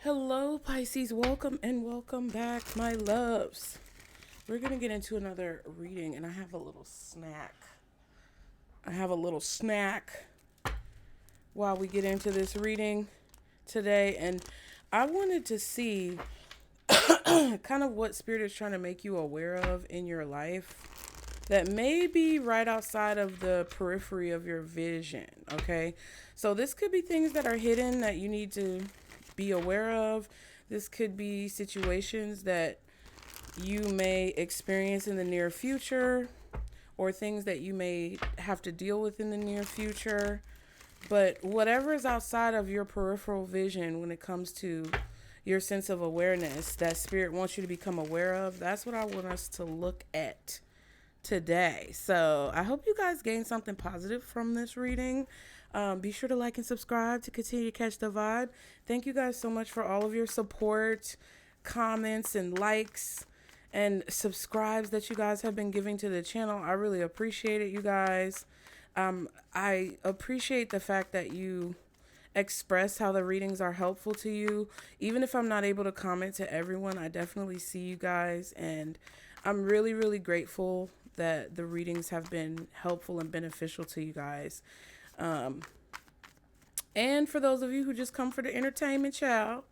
Hello, Pisces. Welcome and welcome back, my loves. We're going to get into another reading, and I have a little snack. While we get into this reading today, and I wanted to see kind of what Spirit is trying to make you aware of in your life that may be right outside of the periphery of your vision, okay? So this could be things that are hidden that you need to be aware of. This could be situations that you may experience in the near future or things that you may have to deal with in the near future. But whatever is outside of your peripheral vision when it comes to your sense of awareness that Spirit wants you to become aware of, that's what I want us to look at today. So I hope you guys gain something positive from this reading. Be sure to like and subscribe to continue to catch the vibe. Thank you guys so much for all of your support, comments, and likes and subscribes that you guys have been giving to the channel. I really appreciate it, you guys. I appreciate the fact that you express how the readings are helpful to you. Even if I'm not able to comment to everyone, I definitely see you guys, and I'm really, really grateful that the readings have been helpful and beneficial to you guys. And for those of you who just come for the entertainment, child,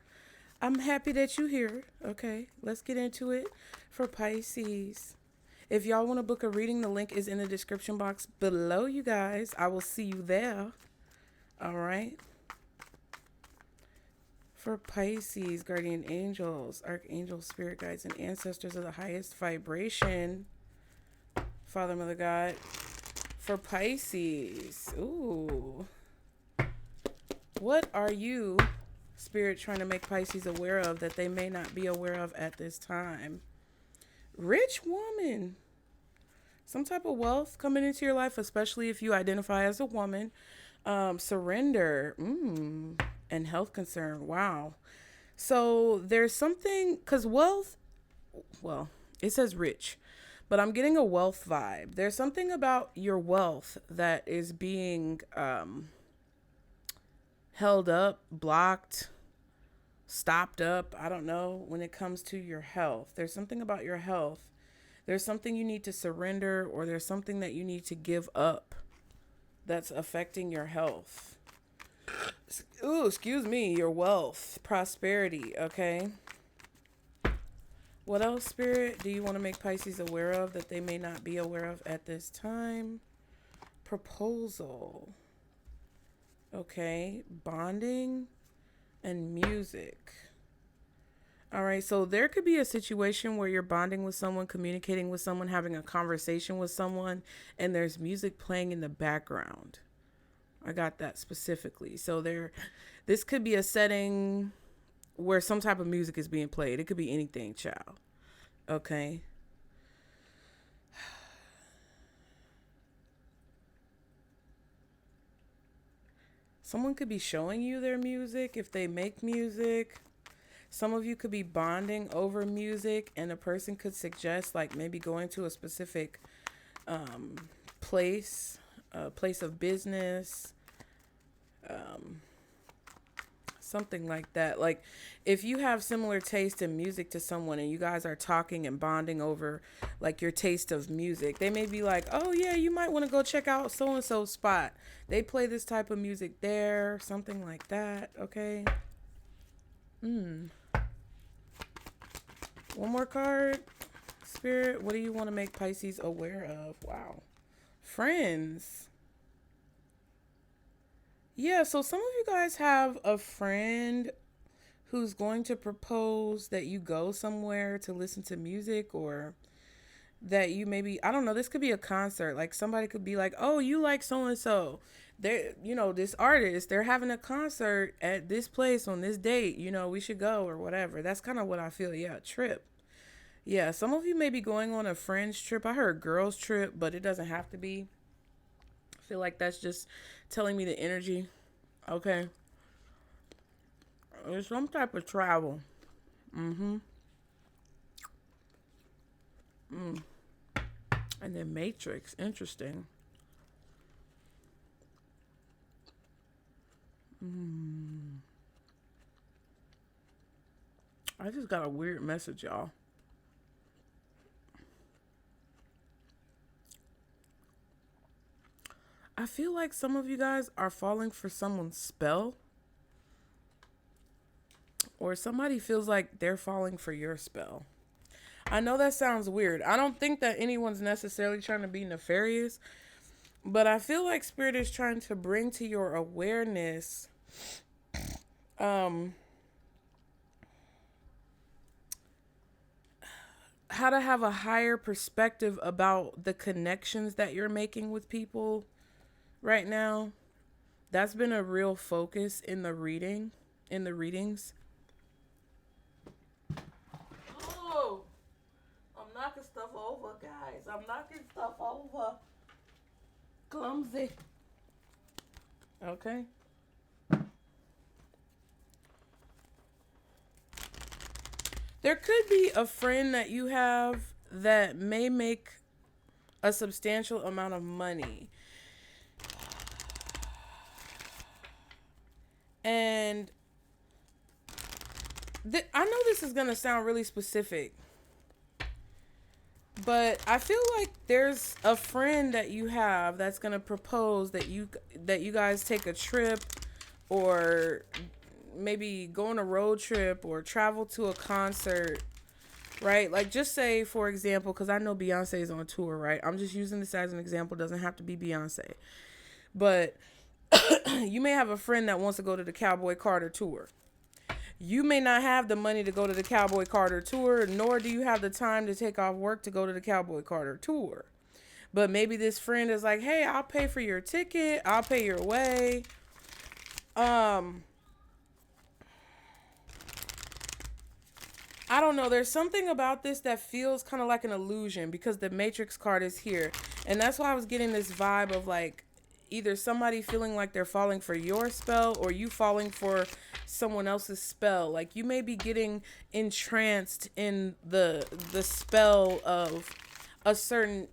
I'm happy that you're here. Okay, let's get into it for Pisces. If y'all want to book a reading, the link is in the description box below, you guys. I will see you there. All right. For Pisces, guardian angels, archangels, spirit guides, and ancestors of the highest vibration, Father, Mother, God. For Pisces, ooh, what are you, Spirit, trying to make Pisces aware of that they may not be aware of at this time? Rich woman. Some type of wealth coming into your life, especially if you identify as a woman. Surrender. And health concern. Wow. So there's something, because wealth, well, it says rich, but I'm getting a wealth vibe. There's something about your wealth that is being held up, blocked, stopped up. I don't know, when it comes to your health. There's something about your health. There's something you need to surrender, or there's something that you need to give up that's affecting your health. Ooh, excuse me, your wealth, prosperity, okay? What else, Spirit, do you want to make Pisces aware of that they may not be aware of at this time? Proposal. Okay, bonding and music. All right, so there could be a situation where you're bonding with someone, communicating with someone, having a conversation with someone, and there's music playing in the background. I got that specifically. So this could be a setting where some type of music is being played. It could be anything, child. Okay. Someone could be showing you their music if they make music. Some of you could be bonding over music, and a person could suggest like maybe going to a specific place, a place of business, something like that. Like if you have similar taste in music to someone and you guys are talking and bonding over like your taste of music, they may be like, oh yeah, you might want to go check out so-and-so spot. They play this type of music there, something like that. Okay. One more card. Spirit, what do you want to make Pisces aware of? Wow. Friends. Yeah, so some of you guys have a friend who's going to propose that you go somewhere to listen to music, or that you maybe, I don't know, this could be a concert. Like somebody could be like, oh, you like so-and-so. They're, this artist, they're having a concert at this place on this date, we should go or whatever. That's kind of what I feel. Yeah, trip. Yeah, some of you may be going on a friend's trip. I heard girls trip, but it doesn't have to be. I feel like that's just telling me the energy. Okay. It's some type of travel. And then Matrix. Interesting. I just got a weird message, y'all. I feel like some of you guys are falling for someone's spell, or somebody feels like they're falling for your spell. I know that sounds weird. I don't think that anyone's necessarily trying to be nefarious, but I feel like Spirit is trying to bring to your awareness how to have a higher perspective about the connections that you're making with people right now. That's been a real focus in the readings. Oh, I'm knocking stuff over, guys. I'm knocking stuff over. Clumsy. Okay. There could be a friend that you have that may make a substantial amount of money. And I know this is going to sound really specific, but I feel like there's a friend that you have that's going to propose that you guys take a trip, or maybe go on a road trip or travel to a concert, right? Like, just say, for example, because I know Beyonce is on tour, right? I'm just using this as an example. It doesn't have to be Beyonce. But you may have a friend that wants to go to the Cowboy Carter tour. You may not have the money to go to the Cowboy Carter tour, nor do you have the time to take off work to go to the Cowboy Carter tour. But maybe this friend is like, hey, I'll pay for your ticket. I'll pay your way. I don't know. There's something about this that feels kind of like an illusion because the Matrix card is here. And that's why I was getting this vibe of like either somebody feeling like they're falling for your spell or you falling for someone else's spell. Like you may be getting entranced in the spell of a certain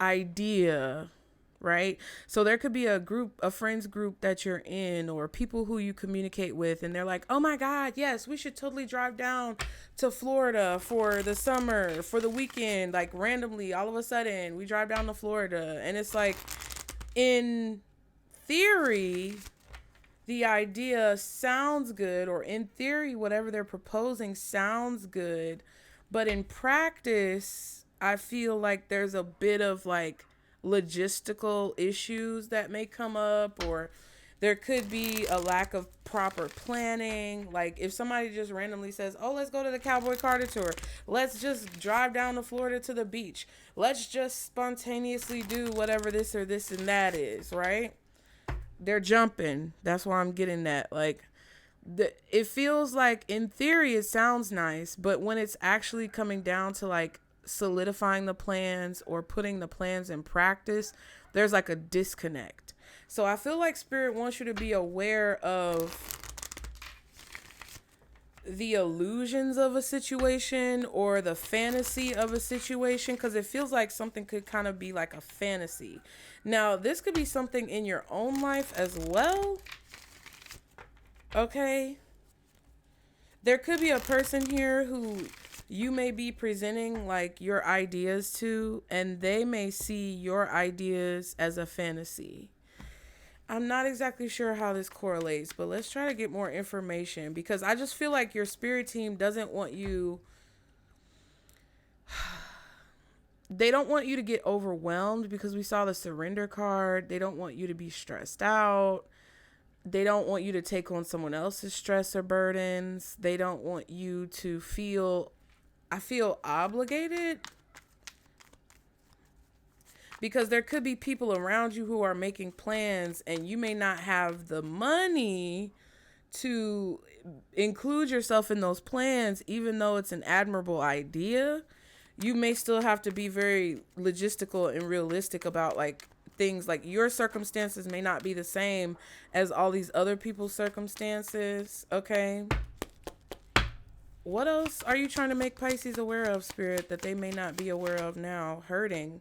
idea, right? So there could be a friends group that you're in, or people who you communicate with, and they're like, oh my God, yes, we should totally drive down to Florida for the summer, for the weekend. Like randomly, all of a sudden, we drive down to Florida, and it's like, in theory, the idea sounds good, or in theory, whatever they're proposing sounds good, but in practice, I feel like there's a bit of like logistical issues that may come up, or there could be a lack of proper planning. Like if somebody just randomly says, oh, let's go to the Cowboy Carter tour, let's just drive down to Florida to the beach, let's just spontaneously do whatever this or this and that is, right? They're jumping. That's why I'm getting that. Like it feels like in theory it sounds nice, but when it's actually coming down to like solidifying the plans or putting the plans in practice, there's like a disconnect. So I feel like Spirit wants you to be aware of the illusions of a situation or the fantasy of a situation, because it feels like something could kind of be like a fantasy. Now, this could be something in your own life as well. Okay? There could be a person here who you may be presenting like your ideas to, and they may see your ideas as a fantasy. I'm not exactly sure how this correlates, but let's try to get more information, because I just feel like your spirit team doesn't want you. They don't want you to get overwhelmed, because we saw the surrender card. They don't want you to be stressed out. They don't want you to take on someone else's stress or burdens. They don't want you to feel obligated, because there could be people around you who are making plans and you may not have the money to include yourself in those plans. Even though it's an admirable idea, you may still have to be very logistical and realistic about like things. Like your circumstances may not be the same as all these other people's circumstances. Okay. What else are you trying to make Pisces aware of, Spirit, that they may not be aware of now? Hurting,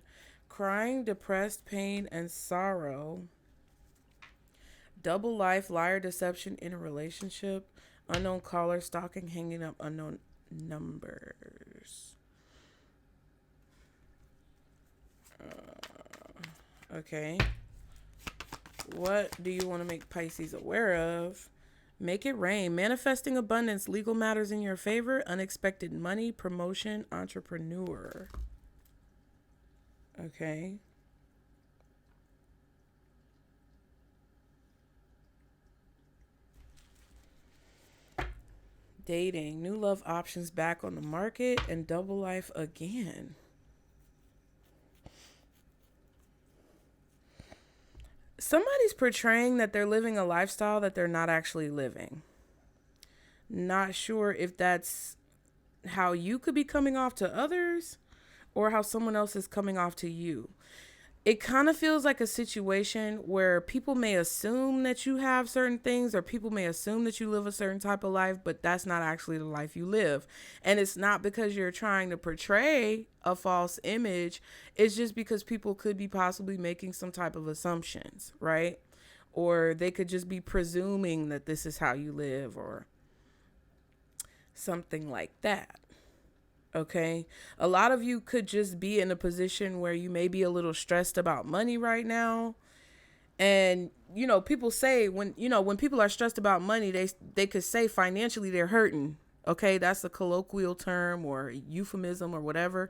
crying, depressed, pain, and sorrow. Double life, liar, deception in a relationship. Unknown caller stalking, hanging up unknown numbers. Okay. What do you want to make Pisces aware of? Make it rain. Manifesting abundance, legal matters in your favor, unexpected money, promotion, entrepreneur. Okay. Dating, new love options back on the market, and double life again. Somebody's portraying that they're living a lifestyle that they're not actually living. Not sure if that's how you could be coming off to others or how someone else is coming off to you. It kind of feels like a situation where people may assume that you have certain things, or people may assume that you live a certain type of life, but that's not actually the life you live. And it's not because you're trying to portray a false image. It's just because people could be possibly making some type of assumptions, right? Or they could just be presuming that this is how you live or something like that. Okay. A lot of you could just be in a position where you may be a little stressed about money right now. And, people say when people are stressed about money, they could say financially they're hurting. Okay. That's a colloquial term or euphemism or whatever.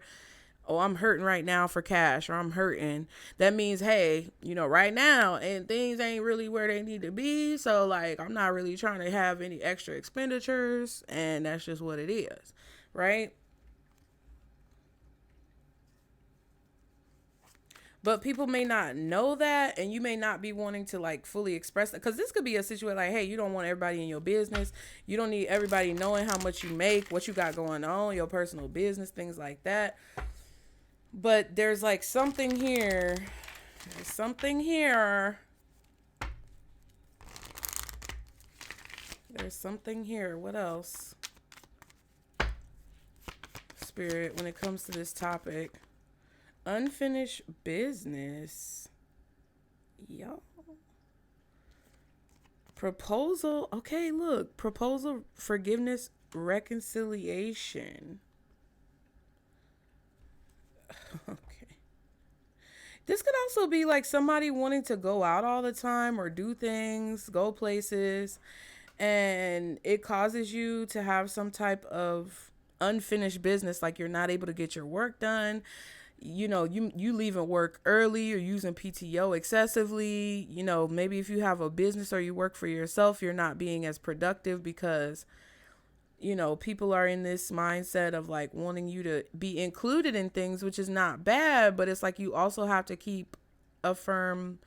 Oh, I'm hurting right now for cash, or I'm hurting. That means, hey, right now and things ain't really where they need to be. So like, I'm not really trying to have any extra expenditures, and that's just what it is. Right. But people may not know that, and you may not be wanting to like fully express it, because this could be a situation like, hey, you don't want everybody in your business. You don't need everybody knowing how much you make, what you got going on, your personal business, things like that. But there's like something here. There's something here. There's something here. What else? Spirit, when it comes to this topic. Unfinished business. Y'all. Proposal. Okay, look. Proposal, forgiveness, reconciliation. Okay. This could also be like somebody wanting to go out all the time or do things, go places, and it causes you to have some type of unfinished business, like you're not able to get your work done. You leaving work early or using PTO excessively. Maybe if you have a business or you work for yourself, you're not being as productive because people are in this mindset of like wanting you to be included in things, which is not bad, but it's like you also have to keep a firm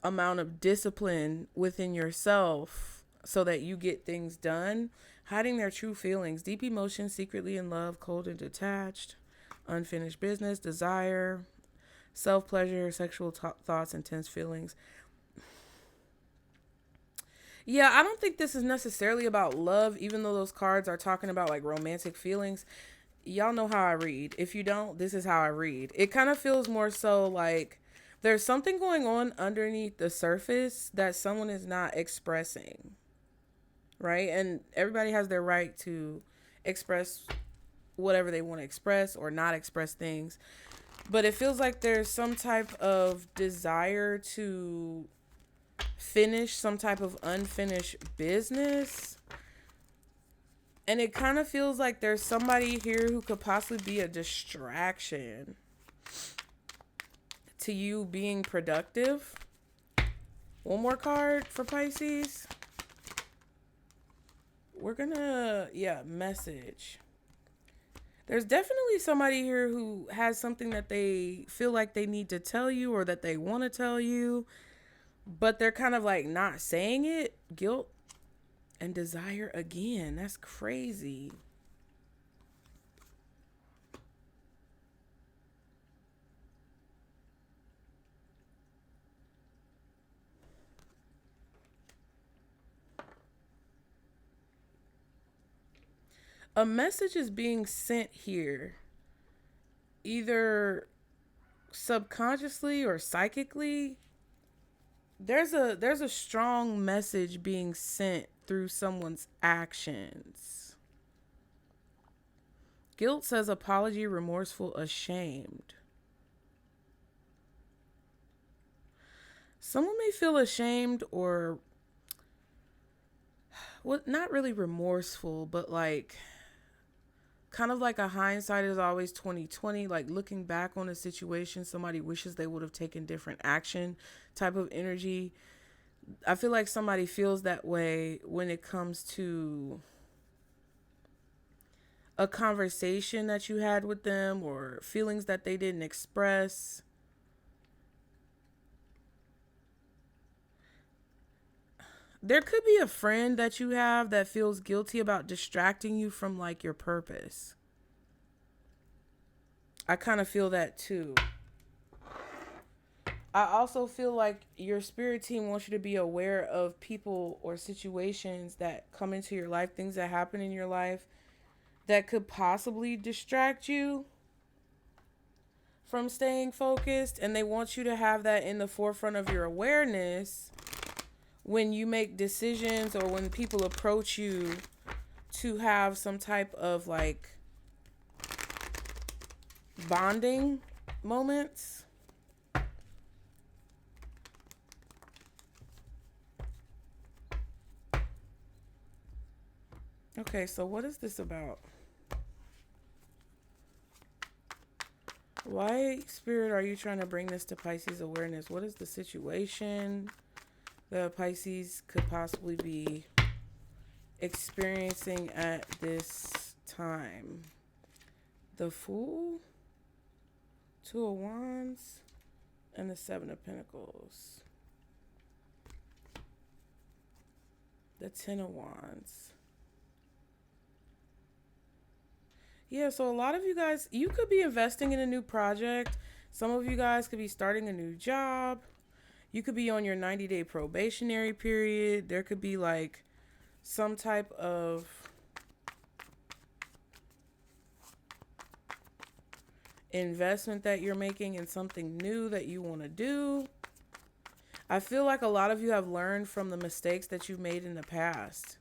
amount of discipline within yourself so that you get things done. Hiding their true feelings, deep emotions, secretly in love, cold and detached, unfinished business, desire, self-pleasure, sexual thoughts, intense feelings. Yeah, I don't think this is necessarily about love, even though those cards are talking about like romantic feelings. Y'all know how I read. If you don't, this is how I read. It kind of feels more so like there's something going on underneath the surface that someone is not expressing. Right? And everybody has their right to express whatever they want to express or not express things. But it feels like there's some type of desire to finish some type of unfinished business. And it kind of feels like there's somebody here who could possibly be a distraction to you being productive. One more card for Pisces. We're gonna, message. There's definitely somebody here who has something that they feel like they need to tell you or that they want to tell you, but they're kind of like not saying it. Guilt and desire again. That's crazy. A message is being sent here, either subconsciously or psychically. There's a strong message being sent through someone's actions. Guilt says apology, remorseful, ashamed. Someone may feel ashamed or, well, not really remorseful, but like kind of like a hindsight is always 2020, like looking back on a situation, somebody wishes they would have taken different action type of energy. I feel like somebody feels that way when it comes to a conversation that you had with them or feelings that they didn't express. There could be a friend that you have that feels guilty about distracting you from like your purpose. I kind of feel that too. I also feel like your spirit team wants you to be aware of people or situations that come into your life, things that happen in your life that could possibly distract you from staying focused. And they want you to have that in the forefront of your awareness when you make decisions or when people approach you to have some type of like bonding moments. Okay, so what is this about? Why, Spirit, are you trying to bring this to Pisces awareness? What is the situation that Pisces could possibly be experiencing at this time? The Fool, Two of Wands, and the Seven of Pentacles. The Ten of Wands. Yeah, so a lot of you guys, you could be investing in a new project. Some of you guys could be starting a new job. You could be on your 90-day probationary period. There could be like some type of investment that you're making in something new that you want to do. I feel like a lot of you have learned from the mistakes that you've made in the past.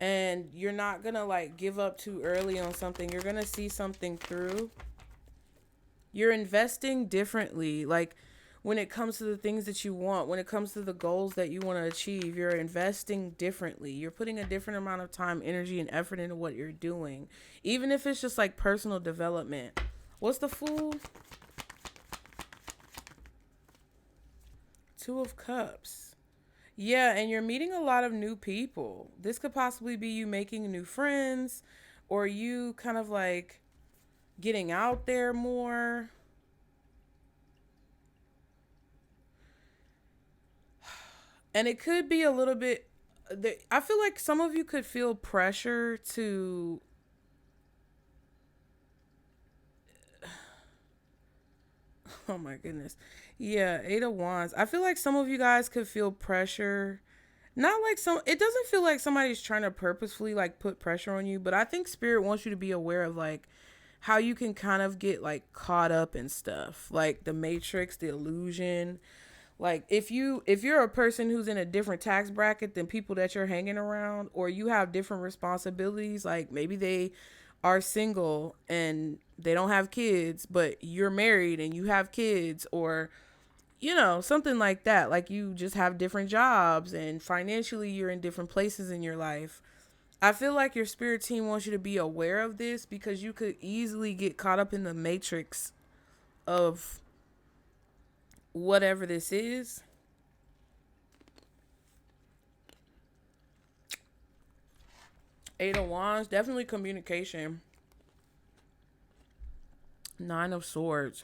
And you're not going to like give up too early on something. You're going to see something through. You're investing differently. Like when it comes to the things that you want, when it comes to the goals that you want to achieve, you're investing differently. You're putting a different amount of time, energy, and effort into what you're doing. Even if it's just like personal development. What's the Fool? Two of Cups. Yeah, and you're meeting a lot of new people. This could possibly be you making new friends or you kind of like getting out there more. And it could be a little bit, I feel like some of you could feel pressure to oh my goodness. Yeah, Eight of Wands. I feel like some of you guys could feel pressure. Not like it doesn't feel like somebody's trying to purposefully like put pressure on you, but I think Spirit wants you to be aware of like how you can kind of get like caught up in stuff. Like the Matrix, the illusion. Like if you're a person who's in a different tax bracket than people that you're hanging around, or you have different responsibilities, like maybe they are single and they don't have kids, but you're married and you have kids, or you know, something like that. Like you just have different jobs and financially you're in different places in your life. I feel like your spirit team wants you to be aware of this because you could easily get caught up in the matrix of whatever this is. Eight of Wands, definitely communication. Nine of Swords.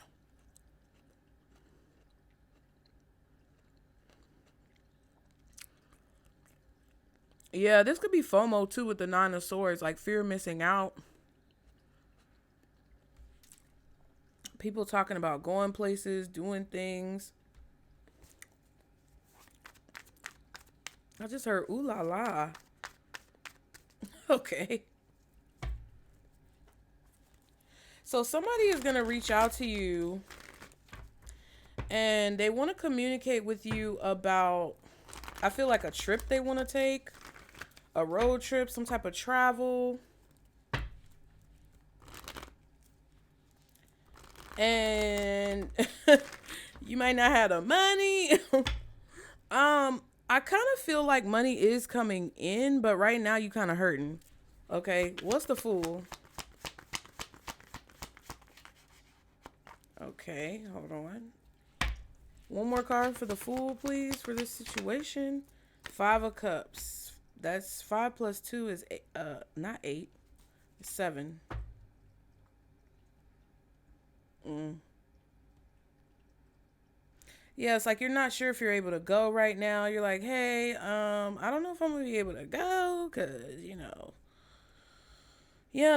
Yeah, this could be FOMO too with the Nine of Swords, like fear of missing out. People talking about going places, doing things. I just heard ooh la la. Okay. So somebody is going to reach out to you and they want to communicate with you about, I feel like a trip they want to take. a road trip, some type of travel. And you might not have the money. I kind of feel like money is coming in, but right now you kind of hurting. Okay, what's the Fool? Okay, hold on. One more card for the Fool, please, for this situation. 5 of Cups. That's 5 plus 2 is not 8. It's 7. Yeah, it's like you're not sure if you're able to go right now. You're like, hey, I don't know if I'm gonna be able to go, cause you know. Yeah,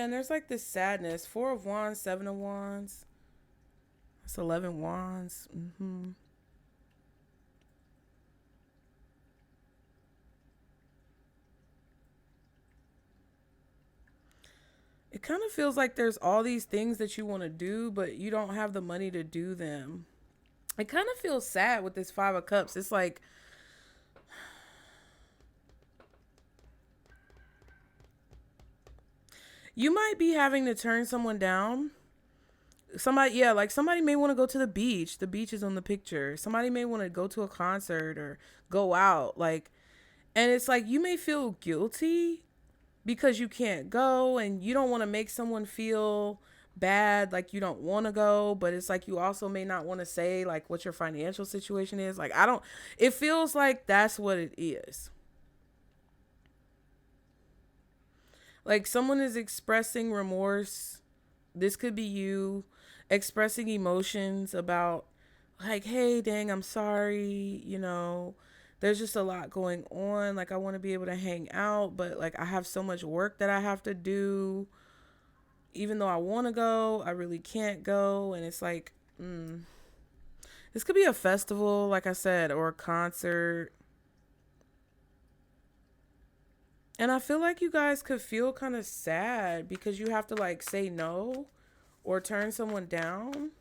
and there's like this sadness. 4 of Wands, 7 of Wands. That's 11 Wands. It kind of feels like there's all these things that you want to do, but you don't have the money to do them. It kind of feels sad with this 5 of Cups. It's like, you might be having to turn someone down. Somebody, yeah, like somebody may want to go to the beach. The beach is on the picture. Somebody may want to go to a concert or go out. Like, and it's like you may feel guilty because you can't go and you don't want to make someone feel bad, like you don't want to go, but it's like you also may not want to say like what your financial situation is. Like, it feels like that's what it is. Like someone is expressing remorse. This could be you expressing emotions about like, hey, dang, I'm sorry, there's just a lot going on. Like, I want to be able to hang out, but like I have so much work that I have to do. Even though I want to go, I really can't go. And it's like, this could be a festival, like I said, or a concert. And I feel like you guys could feel kind of sad because you have to like say no or turn someone down.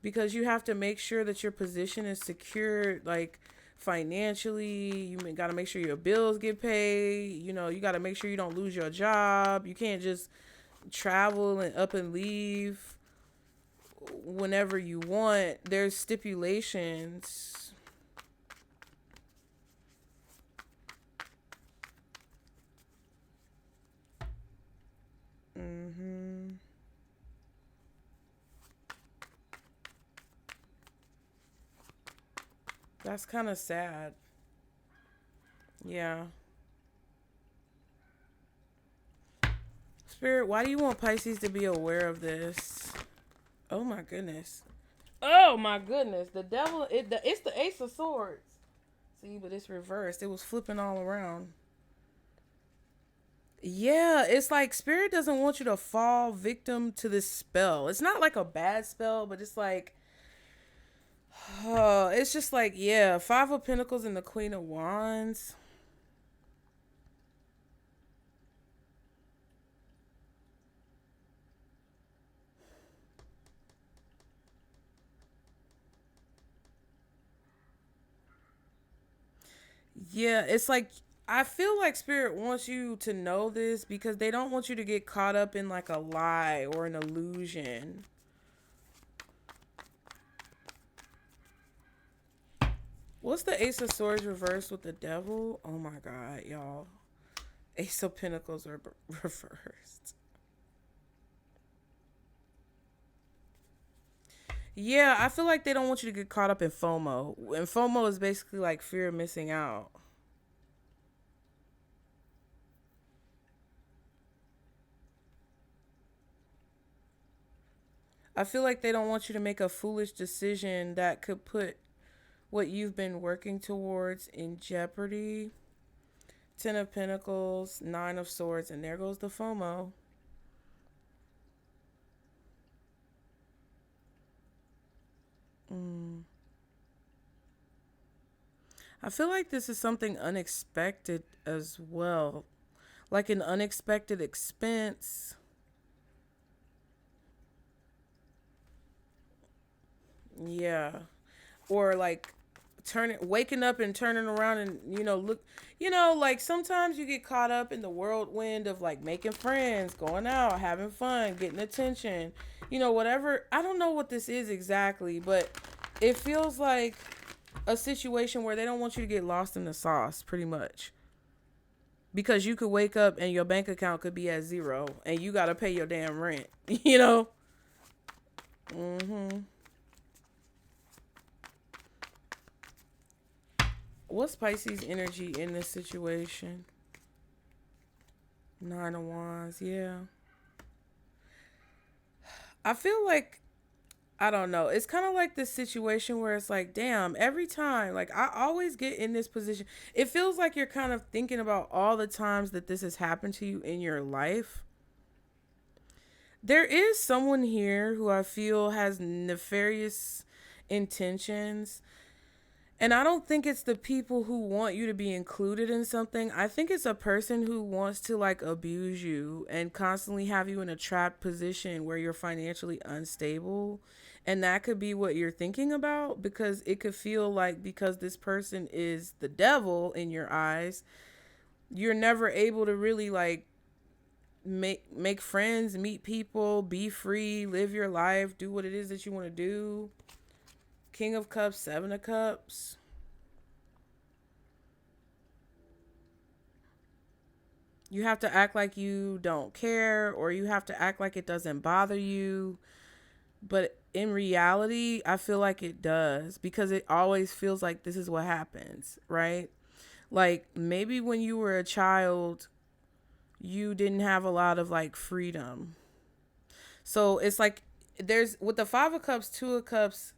Because you have to make sure that your position is secured, like financially. You got to make sure your bills get paid. You got to make sure you don't lose your job. You can't just travel and up and leave whenever you want. There's stipulations. That's kind of sad. Yeah. Spirit, why do you want Pisces to be aware of this? Oh my goodness. Oh my goodness. The devil, it's the Ace of Swords. See, but it's reversed. It was flipping all around. Yeah, it's like Spirit doesn't want you to fall victim to this spell. It's not like a bad spell, but it's like, it's just like, yeah, 5 of Pentacles and the Queen of Wands. Yeah, it's like I feel like Spirit wants you to know this because they don't want you to get caught up in like a lie or an illusion. What's the Ace of Swords reversed with the Devil? Oh my God, y'all. Ace of Pentacles are reversed. Yeah, I feel like they don't want you to get caught up in FOMO. And FOMO is basically like fear of missing out. I feel like they don't want you to make a foolish decision that could put what you've been working towards in jeopardy. 10 of Pentacles, 9 of Swords, and there goes the FOMO. I feel like this is something unexpected as well. Like an unexpected expense. Yeah. Or like waking up and turning around and, look, like sometimes you get caught up in the whirlwind of like making friends, going out, having fun, getting attention, whatever. I don't know what this is exactly, but it feels like a situation where they don't want you to get lost in the sauce, pretty much. Because you could wake up and your bank account could be at zero and you got to pay your damn rent, Mm-hmm. What's Pisces energy in this situation? Nine of Wands, yeah. I feel like, I don't know. It's kind of like this situation where it's like, damn, every time, like I always get in this position. It feels like you're kind of thinking about all the times that this has happened to you in your life. There is someone here who I feel has nefarious intentions. And I don't think it's the people who want you to be included in something. I think it's a person who wants to like abuse you and constantly have you in a trapped position where you're financially unstable. And that could be what you're thinking about, because it could feel like, because this person is the devil in your eyes, you're never able to really like make friends, meet people, be free, live your life, do what it is that you want to do. King of Cups, Seven of Cups. You have to act like you don't care, or you have to act like it doesn't bother you. But in reality, I feel like it does, because it always feels like this is what happens, right? Like maybe when you were a child, you didn't have a lot of like freedom. So it's like there's, with the Five of Cups, Two of Cups,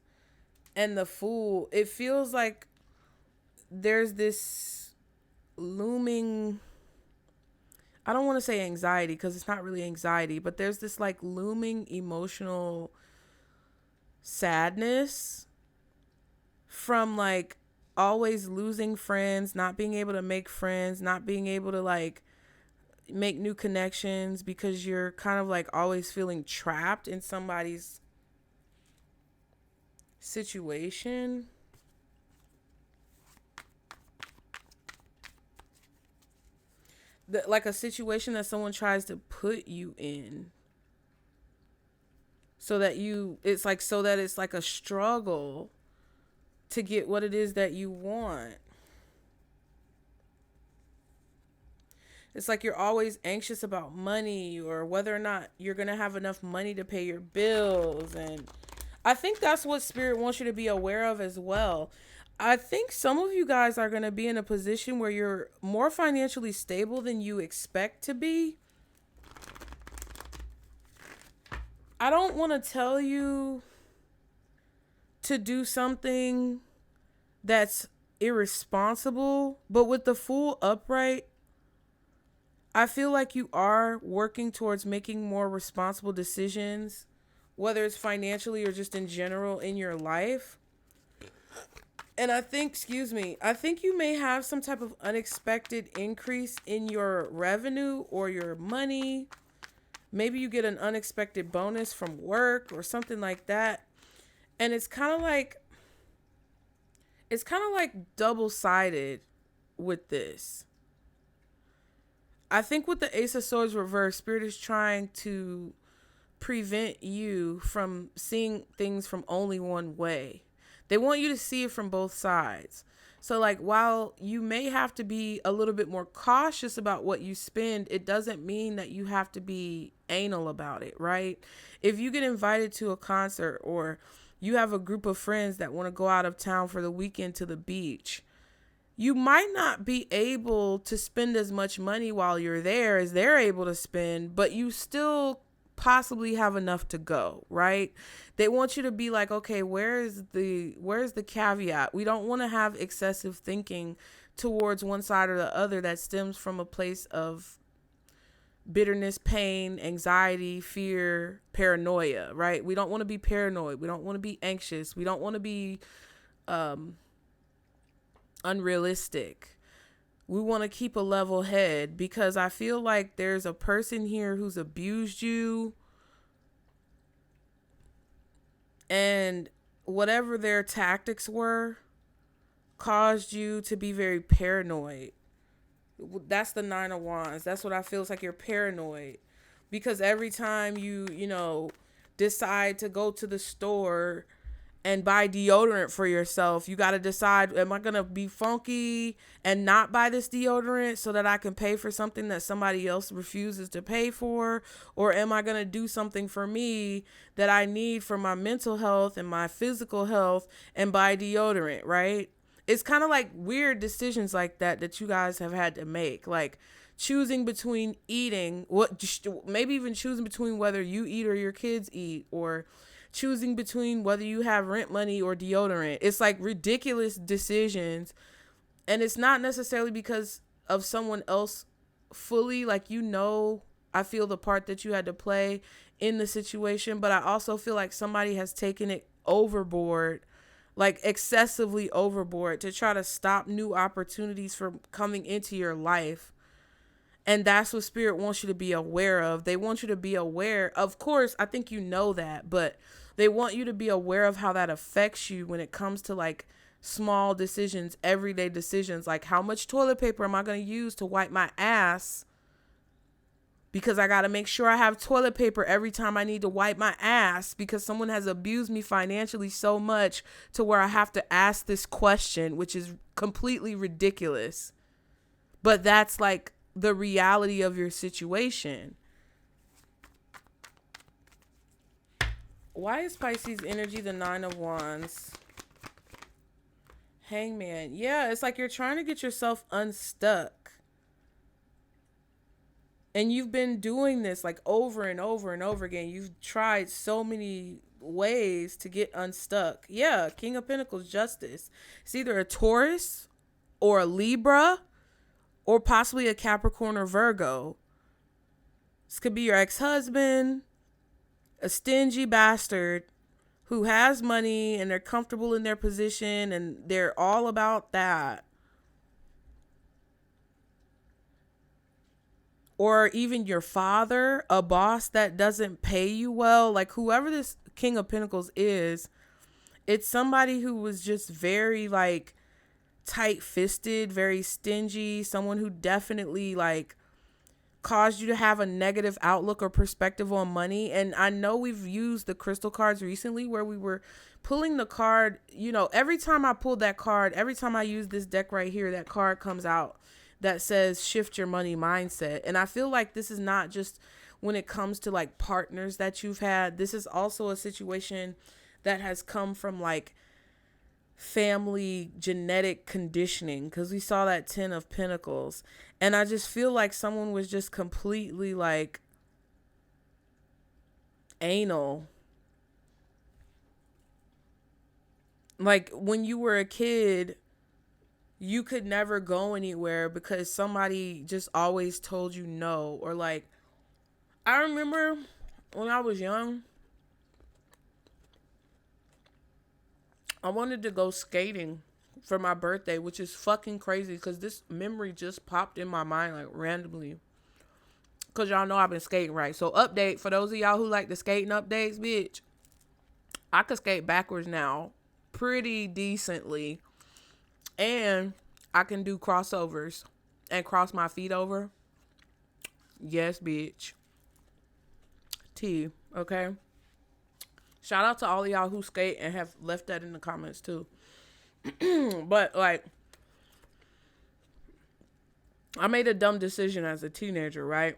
and the Fool, it feels like there's this looming, I don't want to say anxiety because it's not really anxiety, but there's this like looming emotional sadness from like always losing friends, not being able to make friends, not being able to like make new connections, because you're kind of like always feeling trapped in somebody's situation. Like a situation that someone tries to put you in, so that it's like a struggle to get what it is that you want. It's like you're always anxious about money, or whether or not you're going to have enough money to pay your bills. And I think that's what Spirit wants you to be aware of as well. I think some of you guys are going to be in a position where you're more financially stable than you expect to be. I don't want to tell you to do something that's irresponsible, but with the Fool upright, I feel like you are working towards making more responsible decisions, whether it's financially or just in general in your life. And I think you may have some type of unexpected increase in your revenue or your money. Maybe you get an unexpected bonus from work or something like that. And it's kind of like double-sided with this. I think with the Ace of Swords reverse, Spirit is trying to prevent you from seeing things from only one way. They want you to see it from both sides. So like, while you may have to be a little bit more cautious about what you spend, it doesn't mean that you have to be anal about it, right? If you get invited to a concert, or you have a group of friends that want to go out of town for the weekend to the beach, you might not be able to spend as much money while you're there as they're able to spend, but you still possibly have enough to go, right? They want you to be like, okay, where's the caveat? We don't want to have excessive thinking towards one side or the other that stems from a place of bitterness, pain, anxiety, fear, paranoia, right? We don't want to be paranoid. We don't want to be anxious. We don't want to be unrealistic. We want to keep a level head, because I feel like there's a person here who's abused you. And whatever their tactics were caused you to be very paranoid. That's the Nine of Wands. That's what I feel. It's like you're paranoid because every time you decide to go to the store and buy deodorant for yourself, you got to decide, am I going to be funky and not buy this deodorant so that I can pay for something that somebody else refuses to pay for? Or am I going to do something for me that I need for my mental health and my physical health and buy deodorant, right? It's kind of like weird decisions like that you guys have had to make, like choosing between eating, maybe even choosing between whether you eat or your kids eat, or choosing between whether you have rent money or deodorant. It's like ridiculous decisions. And it's not necessarily because of someone else fully, like, I feel the part that you had to play in the situation, but I also feel like somebody has taken it overboard, like excessively overboard, to try to stop new opportunities from coming into your life. And that's what Spirit wants you to be aware of. They want you to be aware. Of course, I think you know that, but they want you to be aware of how that affects you when it comes to like small decisions, everyday decisions, like how much toilet paper am I going to use to wipe my ass? Because I got to make sure I have toilet paper every time I need to wipe my ass because someone has abused me financially so much to where I have to ask this question, which is completely ridiculous. But that's like the reality of your situation. Why is Pisces energy the Nine of Wands? Hangman. Yeah, it's like you're trying to get yourself unstuck. And you've been doing this like over and over and over again. You've tried so many ways to get unstuck. Yeah, King of Pentacles, Justice. It's either a Taurus or a Libra or possibly a Capricorn or Virgo. This could be your ex-husband, a stingy bastard who has money and they're comfortable in their position and they're all about that. Or even your father, a boss that doesn't pay you well. Like whoever this King of Pentacles is, it's somebody who was just very like tight-fisted, very stingy, someone who definitely like caused you to have a negative outlook or perspective on money. And I know we've used the crystal cards recently where we were pulling the card, every time I pulled that card, every time I use this deck right here, that card comes out that says shift your money mindset. And I feel like this is not just when it comes to like partners that you've had. This is also a situation that has come from like family genetic conditioning, because we saw that 10 of Pentacles. And I just feel like someone was just completely like anal. Like when you were a kid, you could never go anywhere because somebody just always told you no. Or like, I remember when I was young, I wanted to go skating for my birthday, which is fucking crazy because this memory just popped in my mind like randomly. Because y'all know I've been skating, right? So update, for those of y'all who like the skating updates, bitch, I could skate backwards now pretty decently. And I can do crossovers and cross my feet over. Yes, bitch. T, okay? Shout out to all of y'all who skate and have left that in the comments too. But like, I made a dumb decision as a teenager, right?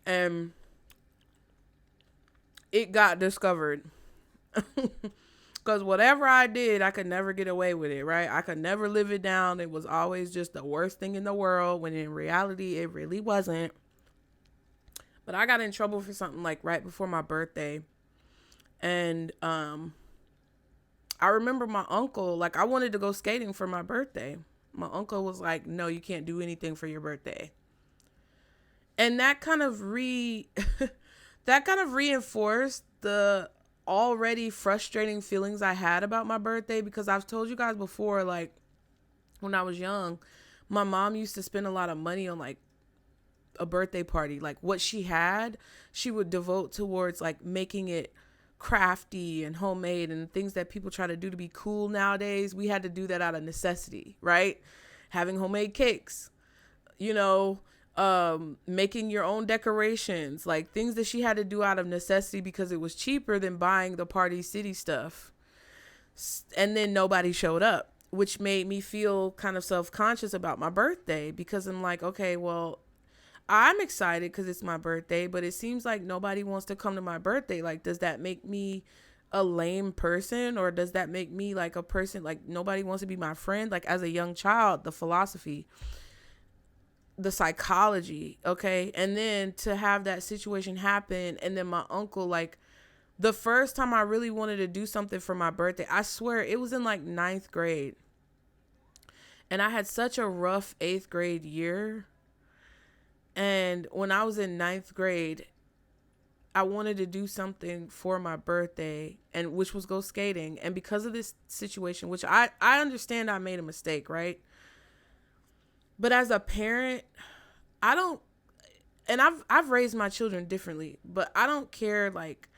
And it got discovered. Because whatever I did, I could never get away with it, right? I could never live it down. It was always just the worst thing in the world, when in reality, it really wasn't. But I got in trouble for something like right before my birthday. And I remember my uncle, like I wanted to go skating for my birthday. My uncle was like, no, you can't do anything for your birthday. And that kind of reinforced the already frustrating feelings I had about my birthday, because I've told you guys before, like when I was young, my mom used to spend a lot of money on like a birthday party. Like what she had, she would devote towards like making it crafty and homemade and things that people try to do to be cool nowadays. We had to do that out of necessity, right? Having homemade cakes, you know, making your own decorations, like things that she had to do out of necessity because it was cheaper than buying the Party City stuff. And then nobody showed up, which made me feel kind of self-conscious about my birthday, because I'm like, okay, well, I'm excited because it's my birthday, but it seems like nobody wants to come to my birthday. Like, does that make me a lame person, or does that make me like a person, like nobody wants to be my friend? Like, as a young child, the philosophy, the psychology, okay? And then to have that situation happen, and then my uncle, like, the first time I really wanted to do something for my birthday, I swear it was in like 9th grade. And I had such a rough 8th grade year. And when I was in 9th grade, I wanted to do something for my birthday, and which was go skating. And because of this situation, which I understand I made a mistake, right? But as a parent, I don't, and I've raised my children differently, but I don't care, like,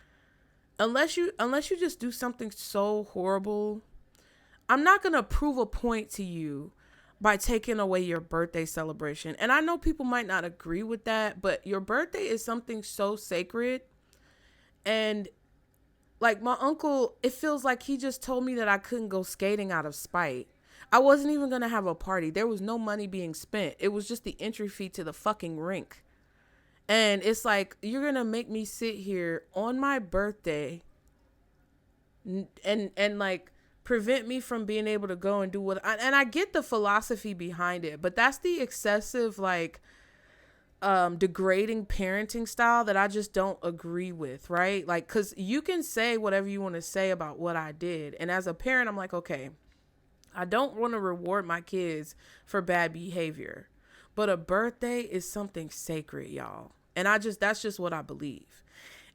unless you just do something so horrible, I'm not going to prove a point to you by taking away your birthday celebration. And I know people might not agree with that, but your birthday is something so sacred. And like my uncle, it feels like he just told me that I couldn't go skating out of spite. I wasn't even going to have a party. There was no money being spent. It was just the entry fee to the fucking rink. And it's like, you're going to make me sit here on my birthday and like prevent me from being able to go and do and I get the philosophy behind it, but that's the excessive, like, degrading parenting style that I just don't agree with, right? Like, cause you can say whatever you want to say about what I did. And as a parent, I'm like, okay, I don't want to reward my kids for bad behavior, but a birthday is something sacred, y'all. And that's just what I believe.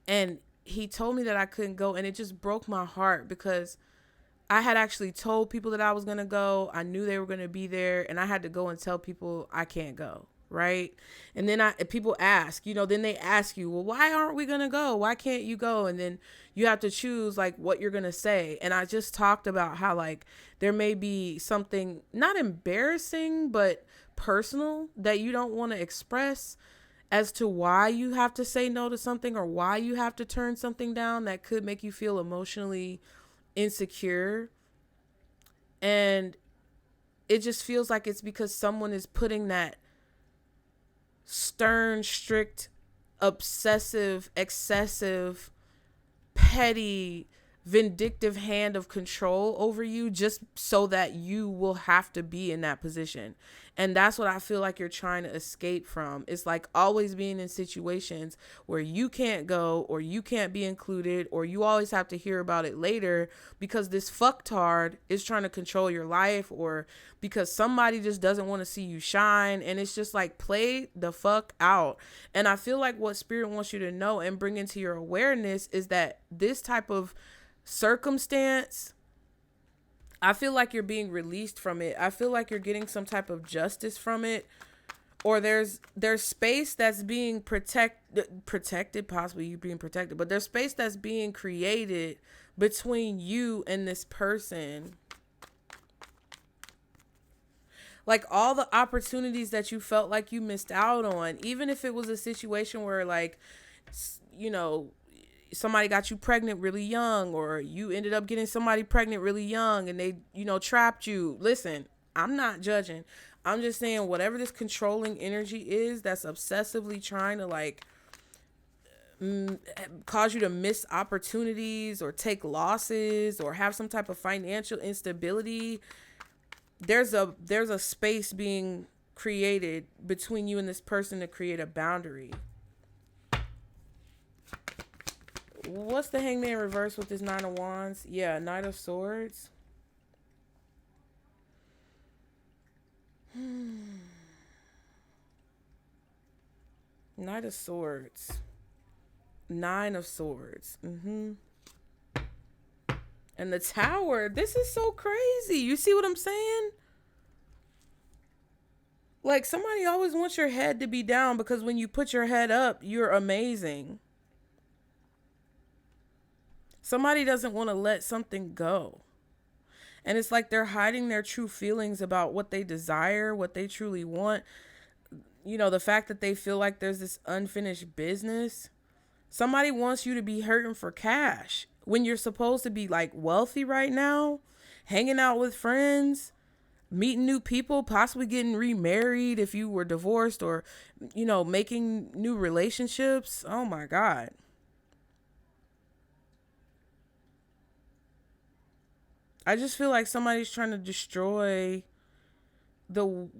And he told me that I couldn't go, and it just broke my heart because I had actually told people that I was going to go. I knew they were going to be there, and I had to go and tell people I can't go, right? And then people ask, then they ask you, well, why aren't we going to go? Why can't you go? And then you have to choose like what you're going to say. And I just talked about how like there may be something not embarrassing, but personal that you don't want to express as to why you have to say no to something, or why you have to turn something down that could make you feel emotionally insecure. And it just feels like it's because someone is putting that stern, strict, obsessive, excessive, petty, vindictive hand of control over you just so that you will have to be in that position. And that's what I feel like you're trying to escape from. It's like always being in situations where you can't go, or you can't be included, or you always have to hear about it later because this fucktard is trying to control your life, or because somebody just doesn't want to see you shine. And it's just like, play the fuck out. And I feel like what Spirit wants you to know and bring into your awareness is that this type of circumstance, I feel like you're being released from it. I feel like you're getting some type of justice from it, or there's space that's being protected, possibly you being protected, but there's space that's being created between you and this person. Like all the opportunities that you felt like you missed out on, even if it was a situation where like, somebody got you pregnant really young, or you ended up getting somebody pregnant really young and they, trapped you. Listen, I'm not judging. I'm just saying whatever this controlling energy is that's obsessively trying to like cause you to miss opportunities or take losses or have some type of financial instability, there's a space being created between you and this person to create a boundary. What's the Hangman in reverse with this 9 of Wands? Yeah, Knight of Swords. Knight of Swords. 9 of Swords. And the Tower. This is so crazy. You see what I'm saying? Like, somebody always wants your head to be down because when you put your head up, you're amazing. Somebody doesn't want to let something go. And it's like they're hiding their true feelings about what they desire, what they truly want. You know, the fact that they feel like there's this unfinished business. Somebody wants you to be hurting for cash when you're supposed to be like wealthy right now, hanging out with friends, meeting new people, possibly getting remarried if you were divorced, or, you know, making new relationships. Oh my God. I just feel like somebody's trying to destroy the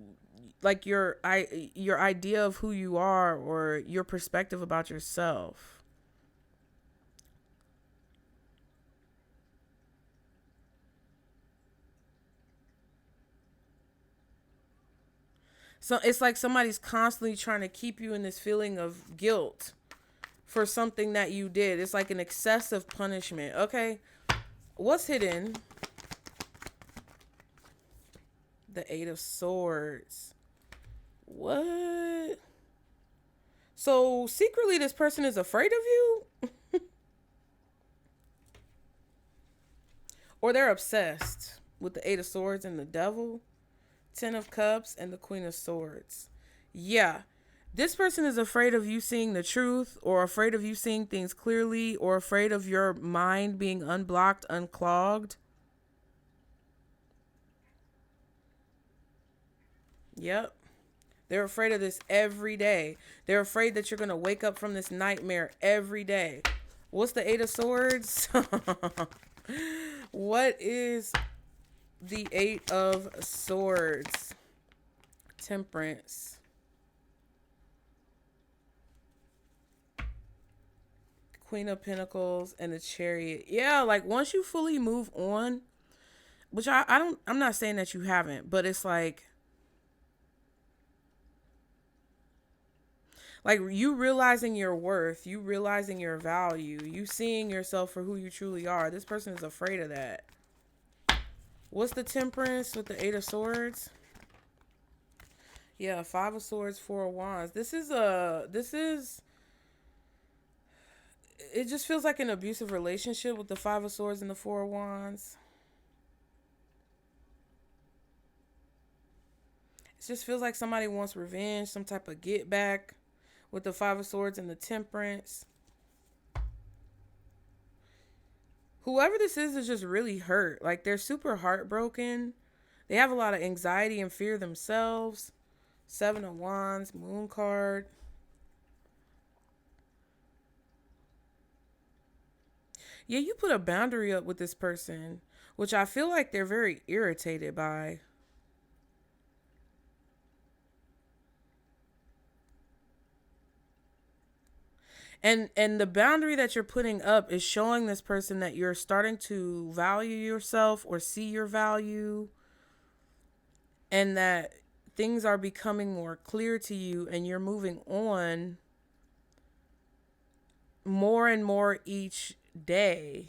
like your idea of who you are, or your perspective about yourself. So it's like somebody's constantly trying to keep you in this feeling of guilt for something that you did. It's like an excessive punishment. Okay, what's hidden? The Eight of Swords. What? So secretly this person is afraid of you? Or they're obsessed with the Eight of Swords and the Devil, Ten of Cups, and the Queen of Swords. Yeah. This person is afraid of you seeing the truth, or afraid of you seeing things clearly, or afraid of your mind being unblocked, unclogged. Yep. They're afraid of this every day. They're afraid that you're going to wake up from this nightmare every day. What's the Eight of Swords? What is the Eight of Swords? Temperance. Queen of Pentacles and the Chariot. Yeah, like once you fully move on, which I'm not saying that you haven't, but it's like you realizing your worth, you realizing your value, you seeing yourself for who you truly are. This person is afraid of that. What's the Temperance with the Eight of Swords? Yeah, Five of Swords, Four of Wands. It just feels like an abusive relationship with the Five of Swords and the Four of Wands. It just feels like somebody wants revenge, some type of get back with the Five of Swords and the Temperance. Whoever this is just really hurt. Like they're super heartbroken. They have a lot of anxiety and fear themselves. Seven of Wands, Moon card. Yeah, you put a boundary up with this person, which I feel like they're very irritated by. And the boundary that you're putting up is showing this person that you're starting to value yourself or see your value, and that things are becoming more clear to you, and you're moving on more and more each day.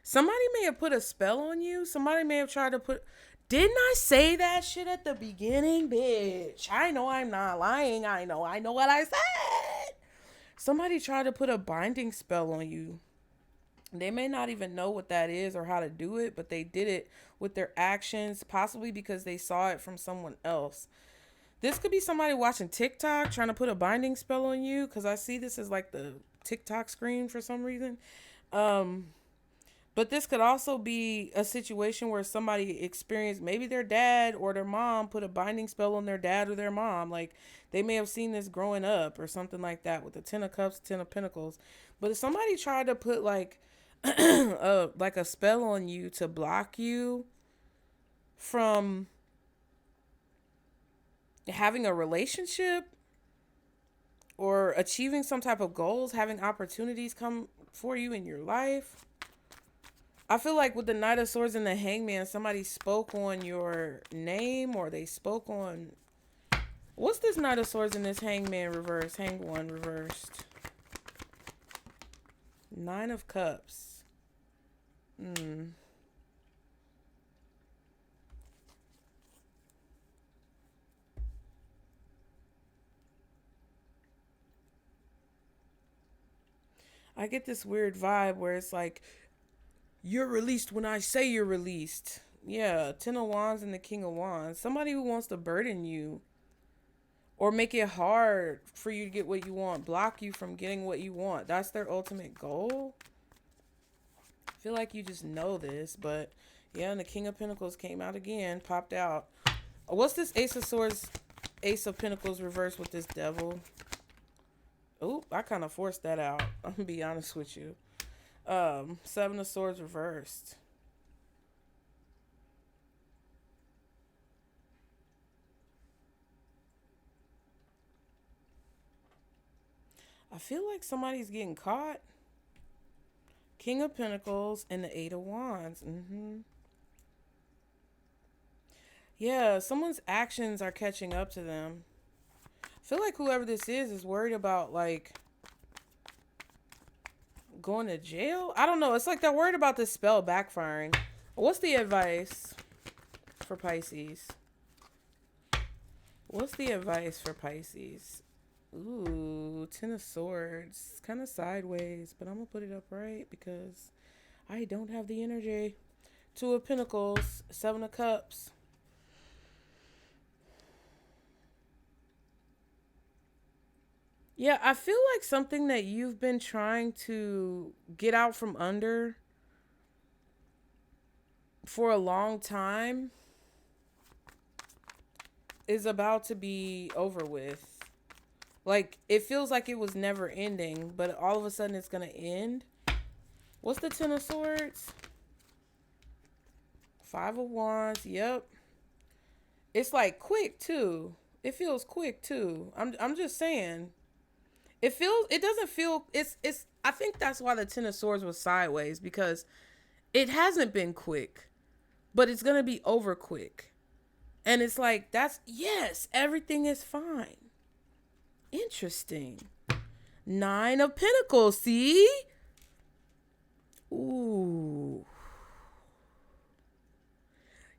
Somebody may have put a spell on you. Somebody may have tried to put... Didn't I say that shit at the beginning, bitch? I know I'm not lying. I know what I said. Somebody tried to put a binding spell on you. They may not even know what that is or how to do it, but they did it with their actions, possibly because they saw it from someone else. This could be somebody watching TikTok trying to put a binding spell on you, because I see this as like the TikTok screen for some reason. But this could also be a situation where somebody experienced, maybe their dad or their mom put a binding spell on their dad or their mom. Like they may have seen this growing up or something like that with the Ten of Cups, Ten of Pentacles. But if somebody tried to put like like a spell on you to block you from having a relationship or achieving some type of goals, having opportunities come for you in your life. I feel like with the Knight of Swords and the Hangman, somebody spoke on your name, or they spoke on... What's this Knight of Swords and this Hangman reversed? Hang one reversed. Nine of Cups. I get this weird vibe where it's like You're released when I say you're released. Yeah, 10 of Wands and the King of Wands. Somebody who wants to burden you or make it hard for you to get what you want, block you from getting what you want. That's their ultimate goal. I feel like you just know this, but yeah, and the King of Pentacles came out again, popped out. What's this Ace of Swords, Ace of Pentacles reversed with this Devil? Oop, I kind of forced that out. I'm gonna be honest with you. Seven of Swords reversed. I feel like somebody's getting caught. King of Pentacles and the Eight of Wands. Yeah, someone's actions are catching up to them. I feel like whoever this is worried about, like, going to jail. I don't know. It's like they're worried about this spell backfiring. What's the advice for Pisces? What's the advice for Pisces? Ooh, 10 of Swords. It's kind of sideways, but I'm going to put it up right because I don't have the energy. Two of Pentacles, Seven of Cups. Yeah, I feel like something that you've been trying to get out from under for a long time is about to be over with. Like, it feels like it was never ending, but all of a sudden it's going to end. What's the 10 of Swords? Five of Wands. Yep. It's like quick too. It feels quick too. I'm just saying. It doesn't feel, I think that's why the 10 of Swords was sideways, because it hasn't been quick, but it's going to be over quick. And it's like, yes, everything is fine. Interesting. Nine of Pentacles, see? Ooh.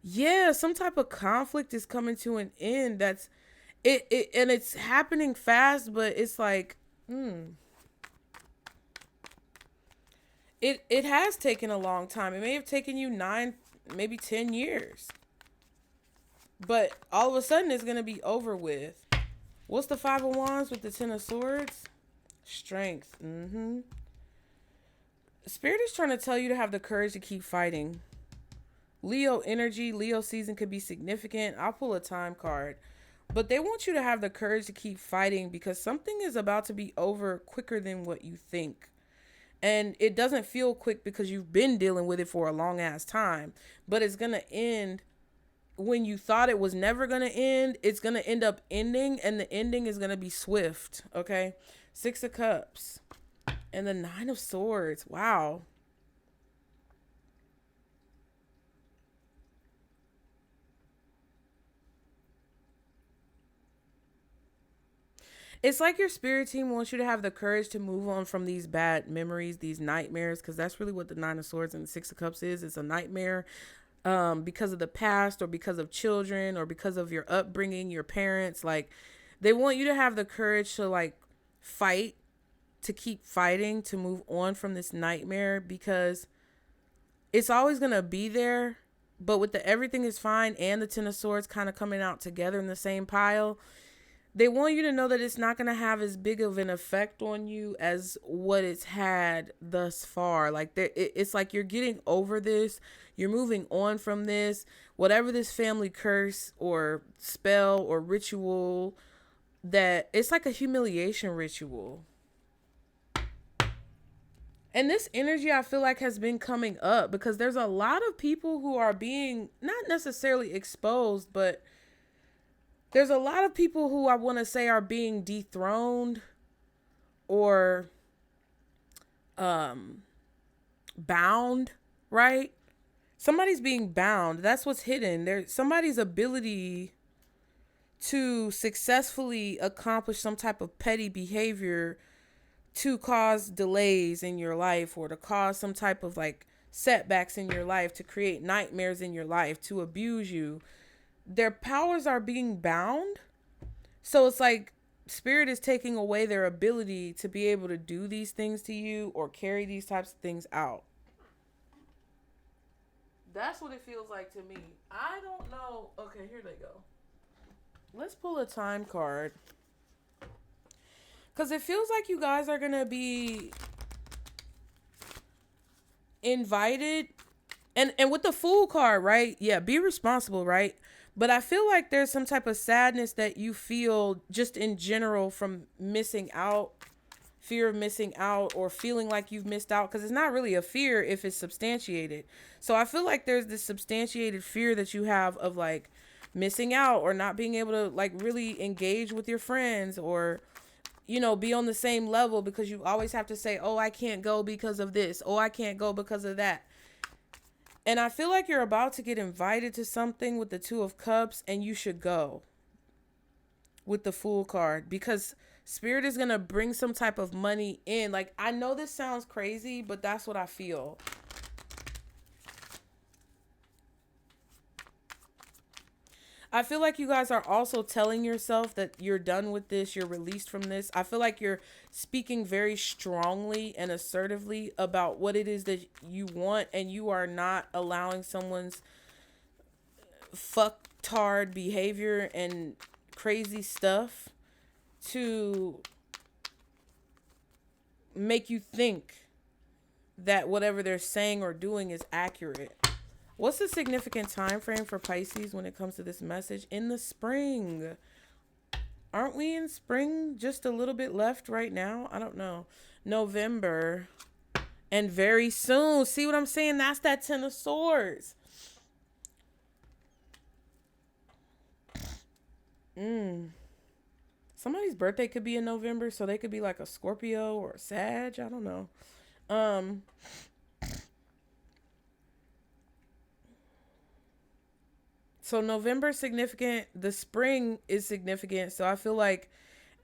Yeah, some type of conflict is coming to an end. That's it and it's happening fast, but it's like, It has taken a long time. It may have taken you 9, maybe 10 years. But all of a sudden it's going to be over with. What's the Five of Wands with the 10 of Swords? Strength. Spirit is trying to tell you to have the courage to keep fighting. Leo energy, Leo season could be significant. I'll pull a time card. But they want you to have the courage to keep fighting because something is about to be over quicker than what you think. And it doesn't feel quick because you've been dealing with it for a long ass time. But it's going to end when you thought it was never going to end. It's going to end up ending, and the ending is going to be swift. Okay. Six of Cups and the Nine of Swords. Wow. It's like your spirit team wants you to have the courage to move on from these bad memories, these nightmares, because that's really what the Nine of Swords and the Six of Cups is. It's a nightmare because of the past or because of children or because of your upbringing, your parents. Like, they want you to have the courage to, like, fight, to keep fighting, to move on from this nightmare because it's always going to be there. But with the everything is fine and the 10 of Swords kind of coming out together in the same pile, they want you to know that it's not going to have as big of an effect on you as what it's had thus far. Like, it's like you're getting over this. You're moving on from this. Whatever this family curse or spell or ritual, that it's like a humiliation ritual. And this energy, I feel like, has been coming up because there's a lot of people who are being not necessarily exposed, but there's a lot of people who I want to say are being dethroned or bound, right? Somebody's being bound. That's what's hidden. There's somebody's ability to successfully accomplish some type of petty behavior to cause delays in your life or to cause some type of, like, setbacks in your life, to create nightmares in your life, to abuse you. Their powers are being bound. So it's like spirit is taking away their ability to be able to do these things to you or carry these types of things out. That's what it feels like to me. I don't know. Okay, here they go. Let's pull a time card. Because it feels like you guys are going to be invited. And with the Fool card, right? Yeah, be responsible, right? But I feel like there's some type of sadness that you feel just in general from missing out, fear of missing out, or feeling like you've missed out, because it's not really a fear if it's substantiated. So I feel like there's this substantiated fear that you have of like missing out, or not being able to like really engage with your friends, or be on the same level, because you always have to say, oh, I can't go because of this, oh, I can't go because of that. And I feel like you're about to get invited to something with the Two of Cups, and you should go with the Fool card, because Spirit is going to bring some type of money in. Like, I know this sounds crazy, but that's what I feel. I feel like you guys are also telling yourself that you're done with this, you're released from this. I feel like you're speaking very strongly and assertively about what it is that you want, and you are not allowing someone's fucktard behavior and crazy stuff to make you think that whatever they're saying or doing is accurate. What's the significant time frame for Pisces when it comes to this message? In the spring. Aren't we in spring? Just a little bit left right now? I don't know. November. And very soon. See what I'm saying? That's that Ten of Swords. Somebody's birthday could be in November, so they could be like a Scorpio or a Sag. I don't know. So November is significant. The spring is significant. So I feel like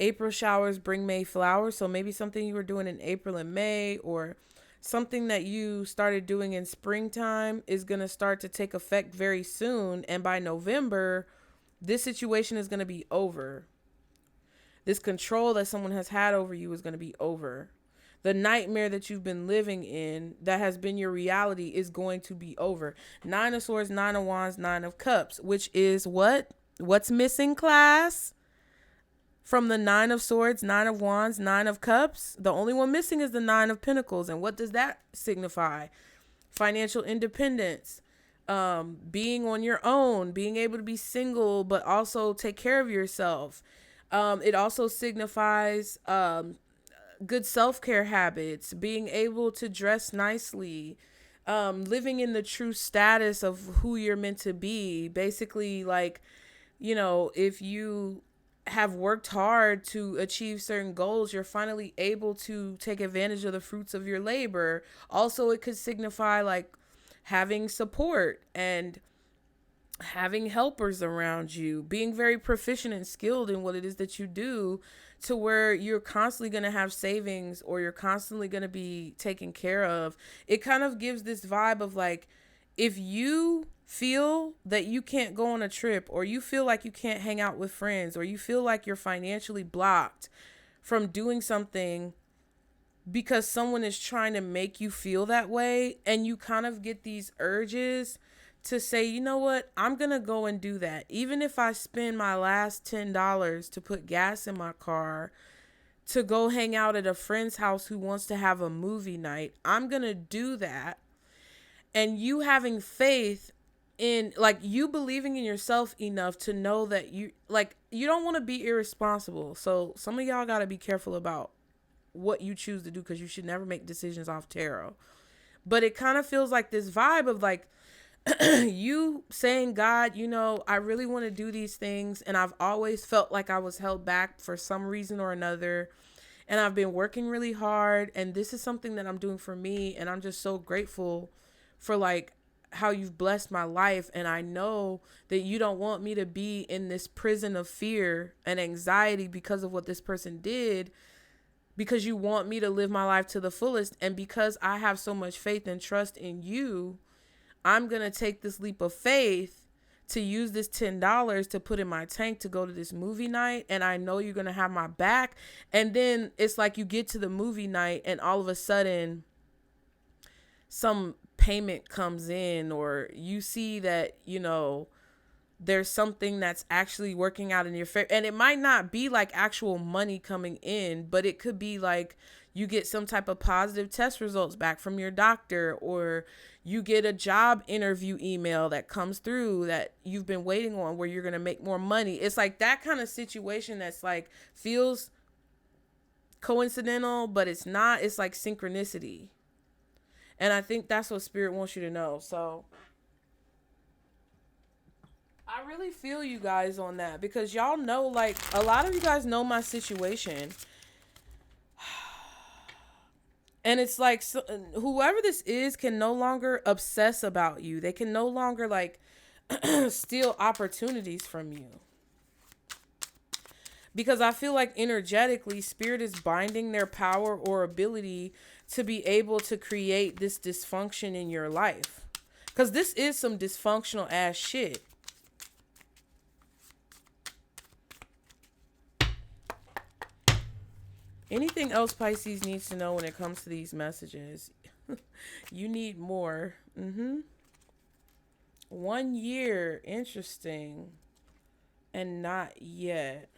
April showers bring May flowers. So maybe something you were doing in April and May, or something that you started doing in springtime, is going to start to take effect very soon. And by November, this situation is going to be over. This control that someone has had over you is going to be over. The nightmare that you've been living in, that has been your reality, is going to be over. Nine of Swords, Nine of Wands, Nine of Cups, which is what? What's missing, class? From the Nine of Swords, Nine of Wands, Nine of Cups, the only one missing is the Nine of Pentacles. And what does that signify? Financial independence, being on your own, being able to be single, but also take care of yourself. It also signifies good self-care habits, being able to dress nicely, living in the true status of who you're meant to be. Basically, like, if you have worked hard to achieve certain goals, you're finally able to take advantage of the fruits of your labor. Also, it could signify like having support and having helpers around you, being very proficient and skilled in what it is that you do, to where you're constantly going to have savings, or you're constantly going to be taken care of. It kind of gives this vibe of like, if you feel that you can't go on a trip, or you feel like you can't hang out with friends, or you feel like you're financially blocked from doing something because someone is trying to make you feel that way, and you kind of get these urges to say, you know what, I'm going to go and do that. Even if I spend my last $10 to put gas in my car to go hang out at a friend's house who wants to have a movie night, I'm going to do that. And you having faith in, like, you believing in yourself enough to know that you don't want to be irresponsible. So some of y'all got to be careful about what you choose to do, because you should never make decisions off tarot. But it kind of feels like this vibe of like, you saying, God, I really want to do these things, and I've always felt like I was held back for some reason or another, and I've been working really hard, and this is something that I'm doing for me, and I'm just so grateful for like how you've blessed my life. And I know that you don't want me to be in this prison of fear and anxiety because of what this person did, because you want me to live my life to the fullest. And because I have so much faith and trust in you, I'm going to take this leap of faith to use this $10 to put in my tank to go to this movie night. And I know you're going to have my back. And then it's like you get to the movie night, and all of a sudden some payment comes in, or you see that, you know, there's something that's actually working out in your favor. And it might not be like actual money coming in, but it could be like you get some type of positive test results back from your doctor, or you get a job interview email that comes through that you've been waiting on, where you're going to make more money. It's like that kind of situation that's like feels coincidental, but it's not. It's like synchronicity. And I think that's what Spirit wants you to know. So I really feel you guys on that, because y'all know, like, a lot of you guys know my situation. And it's like, so, whoever this is can no longer obsess about you. They can no longer, like, steal opportunities from you. Because I feel like energetically, Spirit is binding their power or ability to be able to create this dysfunction in your life. Because this is some dysfunctional ass shit. Anything else Pisces needs to know when it comes to these messages? You need more. 1 year. Interesting. And not yet.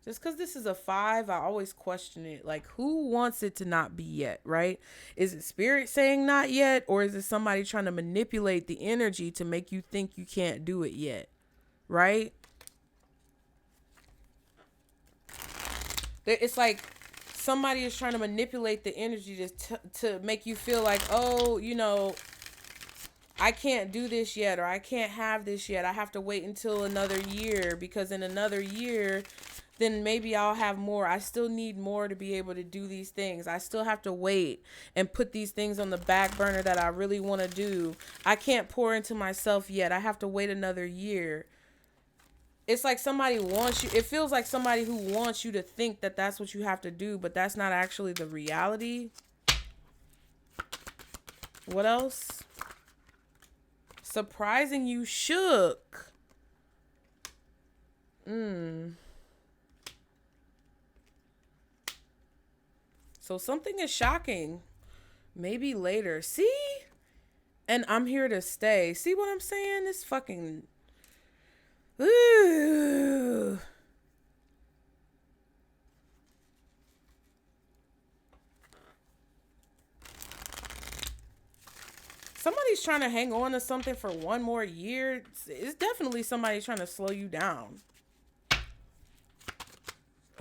Just because this is a 5, I always question it. Like, who wants it to not be yet, right? Is it Spirit saying not yet? Or is it somebody trying to manipulate the energy to make you think you can't do it yet? Right? It's like somebody is trying to manipulate the energy to make you feel like, oh, you know, I can't do this yet, or I can't have this yet. I have to wait until another year, because in another year, then maybe I'll have more. I still need more to be able to do these things. I still have to wait and put these things on the back burner that I really want to do. I can't pour into myself yet. I have to wait another year. It's like somebody wants you. It feels like somebody who wants you to think that that's what you have to do, but that's not actually the reality. What else? Surprising you shook. So something is shocking. Maybe later. See? And I'm here to stay. See what I'm saying? This fucking... Ooh. Somebody's trying to hang on to something for 1 more year. It's definitely somebody trying to slow you down.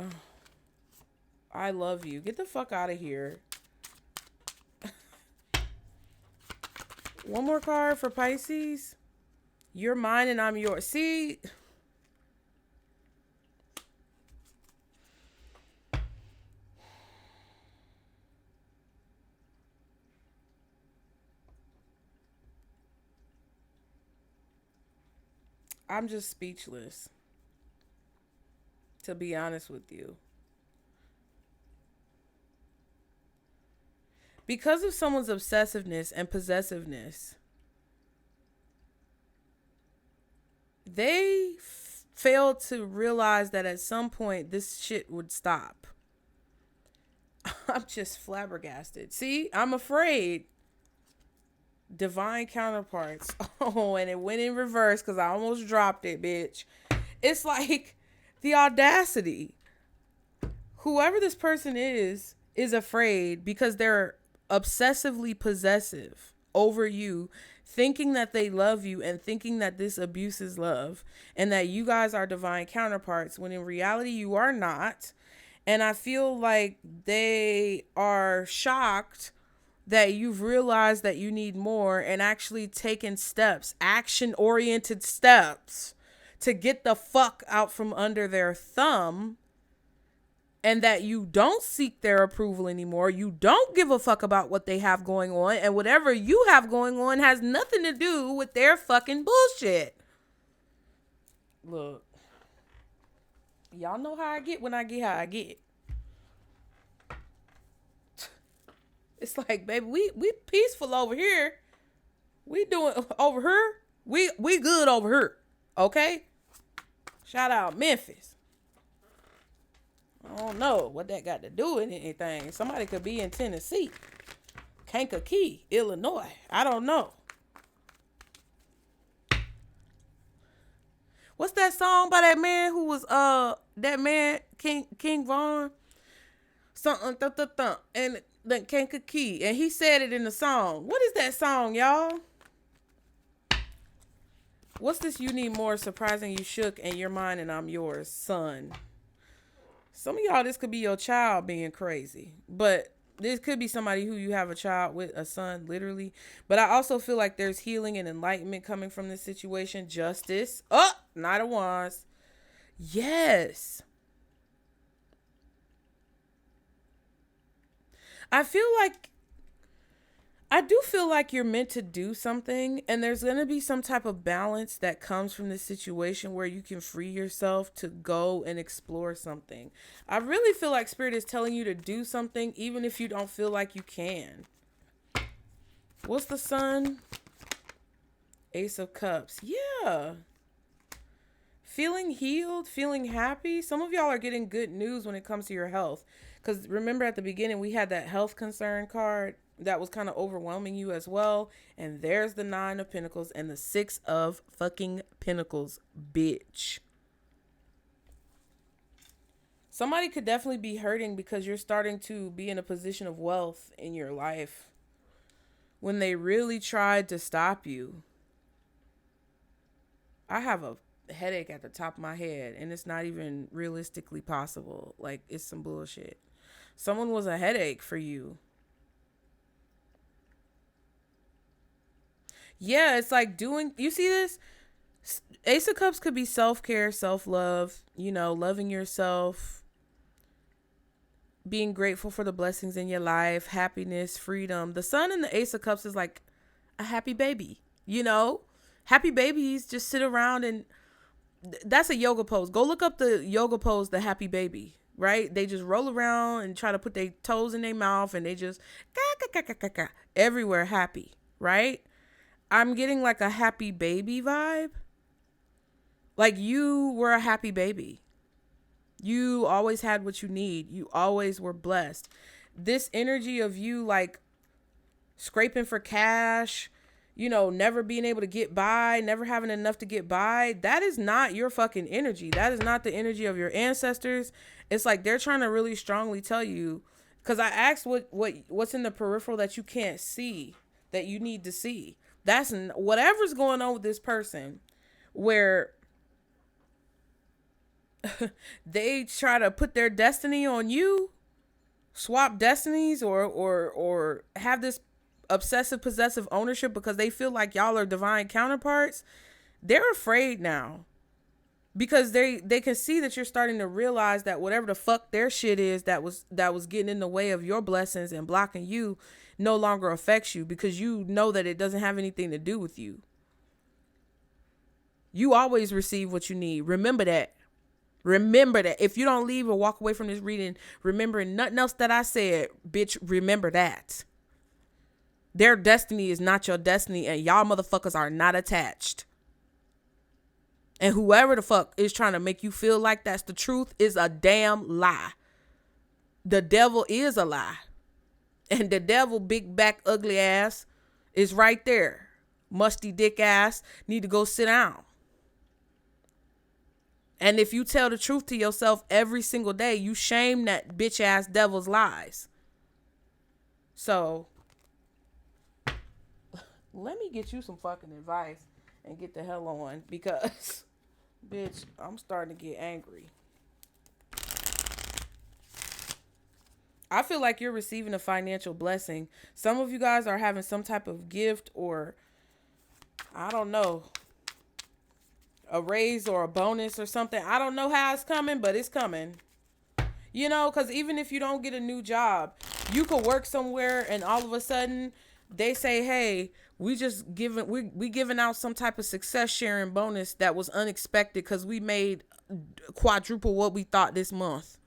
Oh, I love you. Get the fuck out of here. One more card for Pisces. You're mine and I'm yours. See? I'm just speechless, to be honest with you. Because of someone's obsessiveness and possessiveness, they failed to realize that at some point this shit would stop. I'm just flabbergasted. See, I'm afraid. Divine counterparts. Oh, and it went in reverse because I almost dropped it, bitch. It's like the audacity. Whoever this person is afraid because they're obsessively possessive over you, thinking that they love you and thinking that this abuse is love and that you guys are divine counterparts, when in reality you are not. And I feel like they are shocked that you've realized that you need more and actually taken steps, action-oriented steps, to get the fuck out from under their thumb, and that you don't seek their approval anymore. You don't give a fuck about what they have going on, and whatever you have going on has nothing to do with their fucking bullshit. Look, y'all know how I get when I get how I get. It's like, baby, we peaceful over here. We doing over here. We good over here. Okay? Shout out Memphis. I don't know what that got to do with anything. Somebody could be in Tennessee, Kankakee, Illinois. I don't know. What's that song by that man who was that man King Vaughn? Something and the Kankakee, and he said it in the song. What is that song, y'all? What's this? You need more surprising you shook and you're mine and I'm yours, son. Some of y'all, this could be your child being crazy, but this could be somebody who you have a child with, a son, literally. But I also feel like there's healing and enlightenment coming from this situation. Justice. Oh, Knight of Wands. Yes. I do feel like you're meant to do something, and there's going to be some type of balance that comes from this situation where you can free yourself to go and explore something. I really feel like Spirit is telling you to do something, even if you don't feel like you can. What's the Sun? Ace of Cups. Yeah. Feeling healed, feeling happy. Some of y'all are getting good news when it comes to your health. Because remember at the beginning, we had that health concern card that was kind of overwhelming you as well. And there's the 9 of Pentacles and the 6 of fucking Pentacles, bitch. Somebody could definitely be hurting because you're starting to be in a position of wealth in your life when they really tried to stop you. I have a headache at the top of my head and it's not even realistically possible. Like, it's some bullshit. Someone was a headache for you. Yeah, it's like you see this? Ace of Cups could be self-care, self-love, loving yourself, being grateful for the blessings in your life, happiness, freedom. The Sun and the Ace of Cups is like a happy baby, Happy babies just sit around and that's a yoga pose. Go look up the yoga pose, the happy baby, right? They just roll around and try to put their toes in their mouth and they just everywhere happy, right? I'm getting like a happy baby vibe. Like you were a happy baby. You always had what you need. You always were blessed. This energy of you like scraping for cash, never being able to get by, never having enough to get by, that is not your fucking energy. That is not the energy of your ancestors. It's like they're trying to really strongly tell you, because I asked what's in the peripheral that you can't see, that you need to see. That's whatever's going on with this person where they try to put their destiny on you, swap destinies or have this obsessive possessive ownership because they feel like y'all are divine counterparts. They're afraid now because they can see that you're starting to realize that whatever the fuck their shit is that was getting in the way of your blessings and blocking you no longer affects you, because you know that it doesn't have anything to do with you. You always receive what you need. Remember that. If you don't leave or walk away from this reading remembering nothing else that I said, bitch, remember that. Their destiny is not your destiny, and y'all motherfuckers are not attached. And whoever the fuck is trying to make you feel like that's the truth is a damn lie. The devil is a lie. And the devil, big back, ugly ass, is right there. Musty dick ass, need to go sit down. And if you tell the truth to yourself every single day, you shame that bitch ass devil's lies. So let me get you some fucking advice and get the hell on, because bitch, I'm starting to get angry. I feel like you're receiving a financial blessing. Some of you guys are having some type of gift or, I don't know, a raise or a bonus or something. I don't know how it's coming, but it's coming. Because even if you don't get a new job, you could work somewhere and all of a sudden they say, hey, we giving out some type of success sharing bonus that was unexpected because we made quadruple what we thought this month.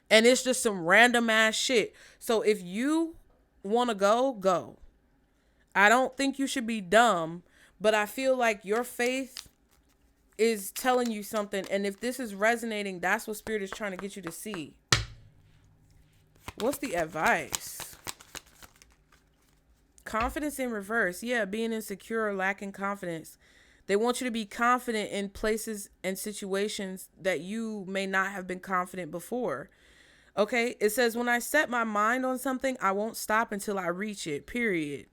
And it's just some random ass shit. So if you want to go. I don't think you should be dumb, but I feel like your faith is telling you something. And if this is resonating, that's what Spirit is trying to get you to see. What's the advice? Confidence in reverse. Yeah, being insecure or lacking confidence. They want you to be confident in places and situations that you may not have been confident before. Okay, it says, when I set my mind on something, I won't stop until I reach it, period.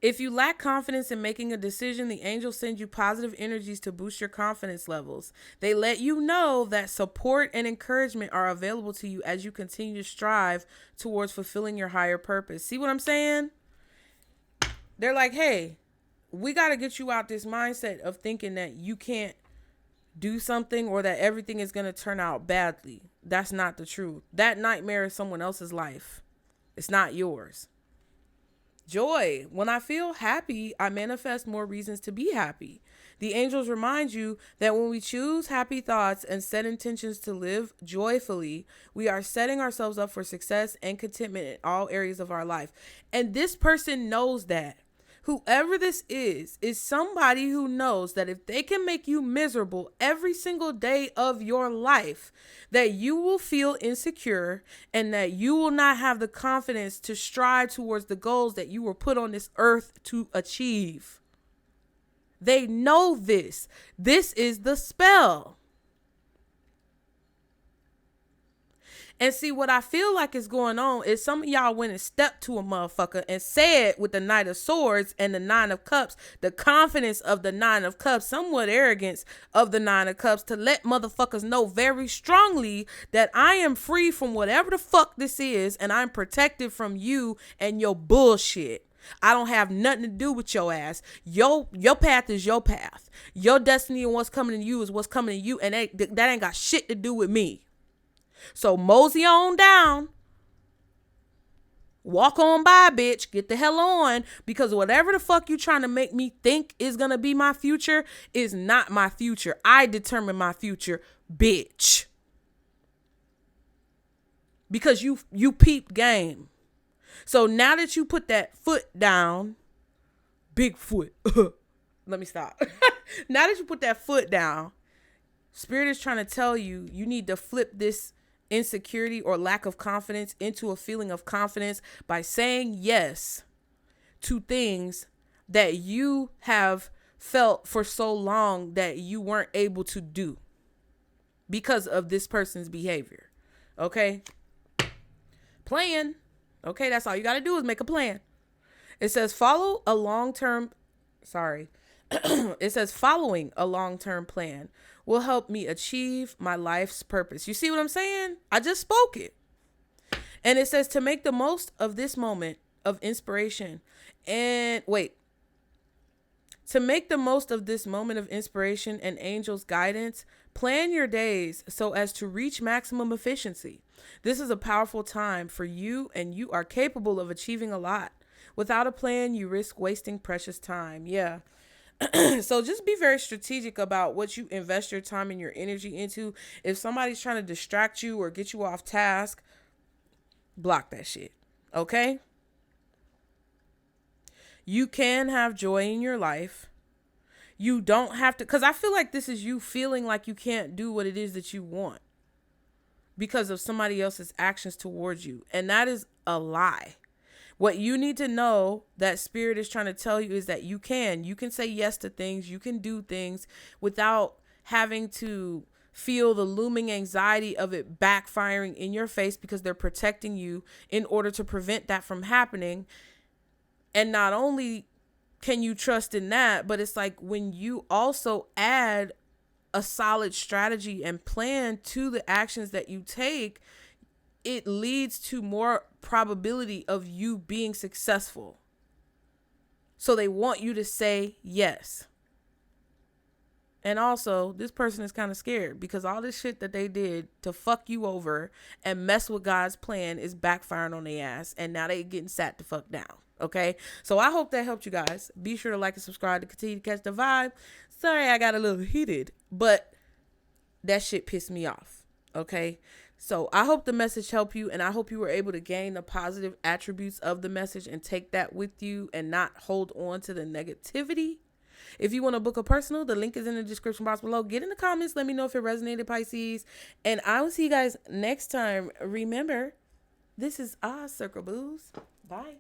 If you lack confidence in making a decision, the angels send you positive energies to boost your confidence levels. They let you know that support and encouragement are available to you as you continue to strive towards fulfilling your higher purpose. See what I'm saying? They're like, hey, we got to get you out this mindset of thinking that you can't do something or that everything is going to turn out badly. That's not the truth. That nightmare is someone else's life. It's not yours. Joy. When I feel happy, I manifest more reasons to be happy. The angels remind you that when we choose happy thoughts and set intentions to live joyfully, we are setting ourselves up for success and contentment in all areas of our life. And this person knows that. Whoever this is somebody who knows that if they can make you miserable every single day of your life, that you will feel insecure and that you will not have the confidence to strive towards the goals that you were put on this earth to achieve. They know this. This is the spell. And see, what I feel like is going on is some of y'all went and stepped to a motherfucker and said with the Knight of Swords and the Nine of Cups, the confidence of the Nine of Cups, somewhat arrogance of the Nine of Cups, to let motherfuckers know very strongly that I am free from whatever the fuck this is and I'm protected from you and your bullshit. I don't have nothing to do with your ass. Your path is your path. Your destiny and what's coming to you is what's coming to you, and that ain't got shit to do with me. So mosey on down, walk on by, bitch, get the hell on, because whatever the fuck you trying to make me think is going to be my future is not my future. I determine my future, bitch. Because you peeped game. So now that you put that foot down, big foot, let me stop. Now that you put that foot down, Spirit is trying to tell you, you need to flip this insecurity or lack of confidence into a feeling of confidence by saying yes to things that you have felt for so long that you weren't able to do because of this person's behavior. Okay? Plan. Okay, that's all you got to do is make a plan. It says follow a long-term, it says following a long-term plan will help me achieve my life's purpose. You see what I'm saying? I just spoke it. And it says to make the most of this moment of inspiration and to make the most of this moment of inspiration and angels' guidance, plan your days so as to reach maximum efficiency. This is a powerful time for you and you are capable of achieving a lot. Without a plan, you risk wasting precious time. Yeah. So just be very strategic about what you invest your time and your energy into. If somebody's trying to distract you or get you off task, block that shit. Okay? You can have joy in your life. You don't have to, because I feel like this is you feeling like you can't do what it is that you want because of somebody else's actions towards you. And that is a lie. What you need to know that Spirit is trying to tell you is that you can say yes to things. You can do things without having to feel the looming anxiety of it backfiring in your face, because they're protecting you in order to prevent that from happening. And not only can you trust in that, but it's like when you also add a solid strategy and plan to the actions that you take, it leads to more probability of you being successful. So they want you to say yes. And also, this person is kind of scared because all this shit that they did to fuck you over and mess with God's plan is backfiring on their ass. And now they getting sat the fuck down. Okay? So I hope that helped you guys. Be sure to like and subscribe to continue to catch the vibe. Sorry I got a little heated, but that shit pissed me off. Okay? So I hope the message helped you, and I hope you were able to gain the positive attributes of the message and take that with you and not hold on to the negativity. If you want to book a personal, the link is in the description box below. Get in the comments. Let me know if it resonated, Pisces. And I will see you guys next time. Remember, This is our Circle Booze. Bye.